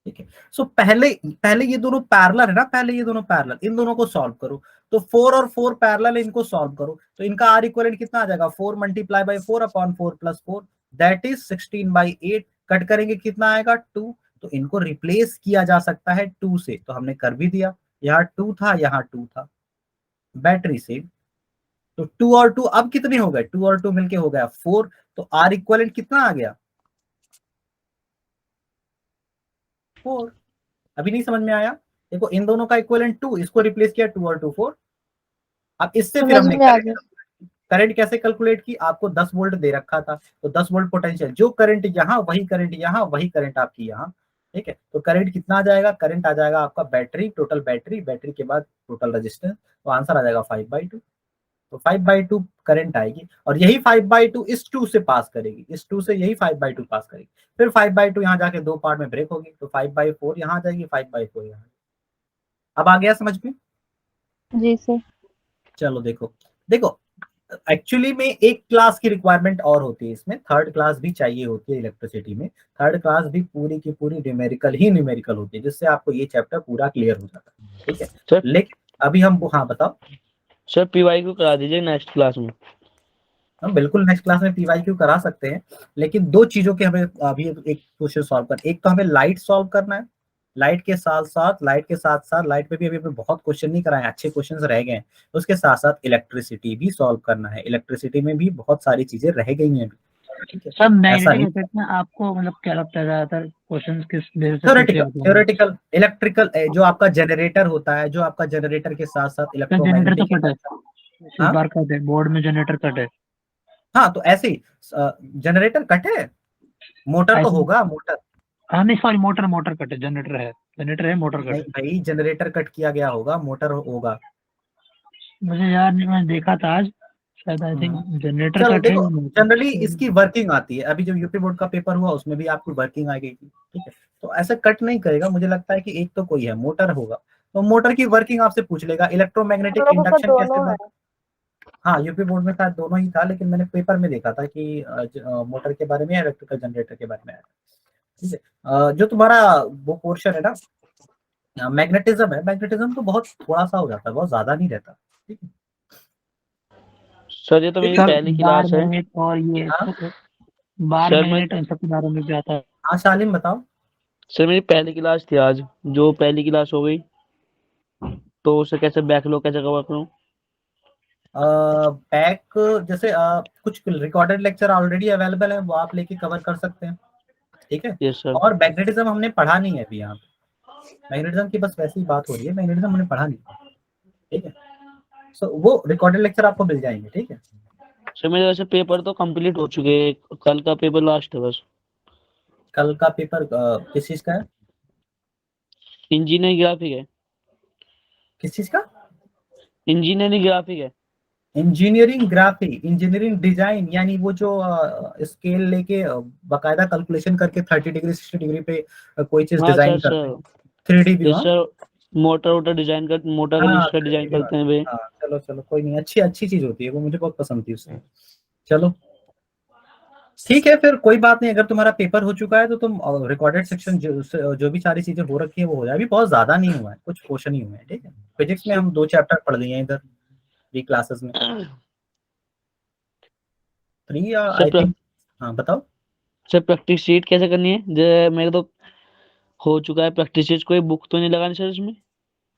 ठीक है, सो पहले पहले ये दोनों पैरेलल है ना, पहले ये दोनों पैरेलल, इन दोनों को सॉल्व करो। तो 4 और 4 पैरेलल है, इनको सॉल्व करो तो इनका आर इक्विवेलेंट कितना आ जाएगा, 4 multiply by 4 upon 4 plus 4, that is 16/8। Cut करेंगे कितना आएगा, 2। तो इनको रिप्लेस किया जा सकता है 2 से, तो हमने कर भी दिया। यहाँ 2 था, यहाँ 2 था, बैटरी से। तो 2 और 2 अब कितने हो गए, 2 और 2 मिलके हो गया 4। तो आर इक्विवेलेंट कितना आ गया, 4। अभी नहीं समझ में आया? देखो इन दोनों का इक्विवेलेंट 2, इसको रिप्लेस किया 2 और 2 4। अब इससे फिर समझ हमने में आ गया। करंट कैसे कैलकुलेट की, आपको 10 वोल्ट दे रखा था, तो 10 वोल्ट पोटेंशियल, जो करंट यहाँ वही करंट यहाँ वही करंट आपकी यहाँ। ठीक है, तो करंट कितना आ जाएगा, करंट आ जाएगा आपका बैटरी, टोटल बैटरी, बैटरी के बाद टोटल रेजिस्टेंस, तो आंसर आ जाएगा 5/2। तो 5/2 करंट आएगी और यही 5/2 इस 2 से पास करेगी, इस 2 से यही 5/2 पास करेगी, फिर 5/2 यहाँ जाके 2 पार्ट में ब्रेक होगी, तो 5/4 यहाँ आ जाएगी, 5/4 यहाँ। अब आ गया समझ में? जी सर। चलो देखो देखो एक्चुअली में एक क्लास की रिक्वायरमेंट और होती है इसमें, थर्ड क्लास भी चाहिए होती है इलेक्ट्रिसिटी में। थर्ड क्लास भी पूरी की पूरी न्यूमेरिकल ही न्यूमेरिकल होती है, जिससे आपको ये चैप्टर पूरा क्लियर हो जाता है। ठीक है सर लेकिन अभी हम, हाँ बताओ। सर पीवाई को करा दीजिए नेक्स्ट क्लास में। हम बिल्कुल नेक्स्ट क्लास में पीवाईक्यू करा सकते हैं, लेकिन 2 चीजों के हमें अभी एक क्वेश्चन सॉल्व करना, एक तो हमें लाइट सॉल्व करना है, लाइट के साथ साथ लाइट पे भी अभी हमें बहुत क्वेश्चन नहीं कराए, अच्छे क्वेश्चंस रह गए हैं। उसके साथ साथ इलेक्ट्रिसिटी भी सॉल्व करना है, इलेक्ट्रिसिटी में भी बहुत सारी चीजें रह गई हैं अभी। ठीक है, सर ऐसा मैग्नेटिक नहीं, इफेक्ट में आपको मतलब क्या लगता है ज्यादातर क्वेश्चंस किस बेस पे पूछे थ्योरेटिकल जाते हैं? थ्योरेटिकल इलेक्ट्रिकल, जो आपका जनरेटर होता है, जो आपका जनरेटर के साथ साथ सर जनरेटर तो इलेक्ट्रोमैग्नेटिक कट है, इफेक्ट। इस बार कट है, बोर्ड में जनरेटर कट है। हाँ तो ऐसे ही जनरेटर कट है, मोटर तो ऐसे होगा, मोटर हाँ नहीं सॉरी, मोटर कट है, जनरेटर है मोटर कट नहीं है। भाई, जनरेटर कट किया गया होगा, मोटर होगा। मुझे याद नहीं, मैंने देखा था आज शायद, आई थिंक जनरेटर चलो कट है देखो या motor। जनरली इसकी वर्किंग आती है, अभी जो यूपी बोर्ड का पेपर हुआ उसमें भी आपकी वर्किंग आ गई थी। ठीक है, तो ऐसे कट नहीं करेगा, मुझे लगता है कि एक तो कोई है, मोटर होगा, तो मोटर की वर्किंग आपसे पूछ लेगा, हम इलेक्ट्रोमैग्नेटिक लोगों का इंडक्शन कैसे दोनों है। बन। हाँ यूपी बोर्ड में शायद दोनों ही था, लेकिन मैंने पेपर में देखा था कि मोटर के बारे में, इलेक्ट्रिकल जनरेटर के बारे में आया। ठीक है, जो तुम्हारा वो पोर्शन है ना मैग्नेटिज्म है, मैग्नेटिज्म तो बहुत थोड़ा सा हो जाता है, बहुत ज्यादा नहीं रहता। ठीक है, सर ये तो मेरी सर पहली बार क्लास है। मैग्नेट और ये हाँ बार सर मैं मैग्नेट इन सब के बारे में भी आता है। हाँ शालिम बताओ। सर मेरी पहली क्लास थी आज, जो पहली क्लास हो गई, तो उसे कैसे बैकलॉग कैसे कवर करूँ? बैक जैसे कुछ रिकॉर्डेड लेक्चर ऑलरेडी अवेलेबल है, वो आप लेके कवर कर सकते हैं। ठीक है, यस सर। और मैग्नेटिज्म हमने पढ़ा नहीं है अभी यहाँ पे, मैग्नेटिज्म की बस वैसी ही बात हो रही है, मैग्नेटिज्म हमने पढ़ा नहीं। ठीक है, सो वो रिकॉर्डेड लेक्चर आपको मिल जाएंगे। ठीक है, सर मेरे वैसे पेपर तो कंप्लीट हो चुके हैं, कल का पेपर लास्ट है बस। कल का पेपर किस चीज का है, इंजीनियरिंग ग्राफिक है। किस चीज का? इंजीनियरिंग ग्राफिक है। इंजीनियरिंग ग्राफिक, इंजीनियरिंग डिजाइन, यानी वो जो स्केल लेके बाकायदा कैलकुलेशन करके 30 डिग्री 60 डिग्री पे कोई चीज हाँ सर डिजाइन करते सर, हैं, 3D व्यू। जैसे सर मोटर वोटर डिजाइन कर, मोटर हाँ रजिस्टर डिजाइन 3D करते हैं वे। हाँ चलो चलो कोई नहीं, अच्छी अच्छी चीज होती है वो, मुझे बहुत पसंद थी उससे। चलो ठीक है, फिर कोई बात नहीं, अगर तुम्हारा पेपर हो चुका है तो तुम रिकॉर्डेड सेक्शन जो भी सारी चीजें हो रखी है वो हो जाए, अभी बहुत ज्यादा नहीं हुआ है, कुछ क्वेश्चन ही हुए हैं। ठीक है, फिजिक्स में हम 2 चैप्टर पढ़ लिए हैं इधर 3 क्लासेस में, 3 सर आई थिंक। हाँ बताओ। सर प्रैक्टिस शीट कैसे करनी है? जो मेरे तो हो चुका है प्रैक्टिस, कोई बुक तो नहीं लगानी सर इसमें?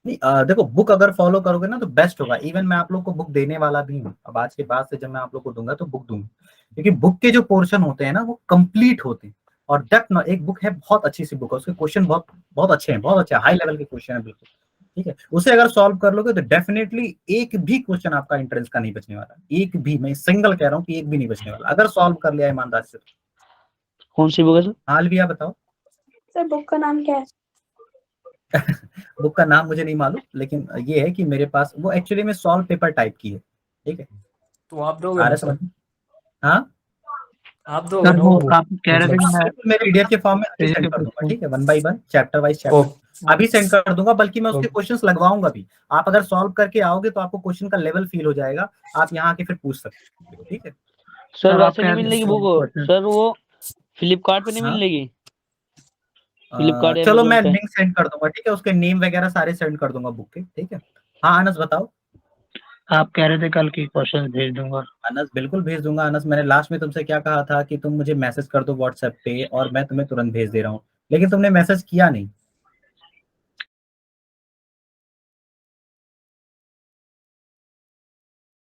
नहीं देखो बुक अगर फॉलो करोगे ना तो बेस्ट होगा। इवन मैं आप लोग को बुक देने वाला भी हूँ, अब आज के बाद से जब मैं आप लोग को दूंगा तो बुक दूंगा, क्योंकि बुक के जो पोर्शन होते हैं ना वो कंप्लीट होते हैं। और डेप्थ ना, एक बुक है बहुत अच्छी सी बुक है, उसके क्वेश्चन बहुत बहुत अच्छे हैं, बहुत अच्छे हाई लेवल के क्वेश्चन है बिल्कुल, ठीक है। उसे अगर सॉल्व कर लोगे तो डेफिनेटली एक भी क्वेश्चन आपका एंट्रेंस का नहीं बचने वाला, एक भी, मैं सिंगल कह रहा हूँ कि एक भी नहीं बचने वाला अगर सॉल्व कर लिया ईमानदारी से। कौन सी बुक है सर? हाल भी आप बताओ। सर बुक का नाम क्या है? बुक का नाम मुझे नहीं मालूम, लेकिन ये है कि मेरे पास वो एक्चुअली में सॉल्व पेपर टाइप की है, ठीक है। तो आप दोगे आ रहा ना है समझ में? हाँ आप दोगे सर ना वो वो बुक? आप कह रहे थे कि मैं बिल्कुल, मैं पीडीएफ के फॉर्म में अभी PDF सेंड के कर दूंगा, फॉर्म- ठीक है, 1 बाय 1 चैप्टर वाइज ओ चैप्टर अभी सेंड कर दूंगा, बल्कि मैं उसके ओके। क्वेश्चंस लगवाऊंगा भी। आप अगर सॉल्व करके आओगे तो आपको क्वेश्चन का लेवल फील हो जाएगा, आप यहाँ आके फिर पूछ सकते हो, ठीक है। सर सर, आप वैसे कह नहीं रहे मिलेगी थे बुक क्वेश्चन- सर, वो फ्लिपकार्ट पे नहीं हाँ। मिलेगी? फ्लिपकार्ट चलो Amazon मैं पे? लिंक सेंड कर दूंगा, ठीक है, उसके नेम वगैरह सारे सेंड कर दूंगा बुक के, ठीक है। हाँ अनस बताओ। आप कह रहे थे कल की क्वेश्चन भेज दूंगा। अनस बिल्कुल भेज दूंगा। अनस मैंने लास्ट में तुमसे क्या कहा था कि तुम मुझे मैसेज कर दो व्हाट्सएप पे और मैं तुम्हें तुरंत भेज दे रहा हूँ, लेकिन तुमने मैसेज किया नहीं।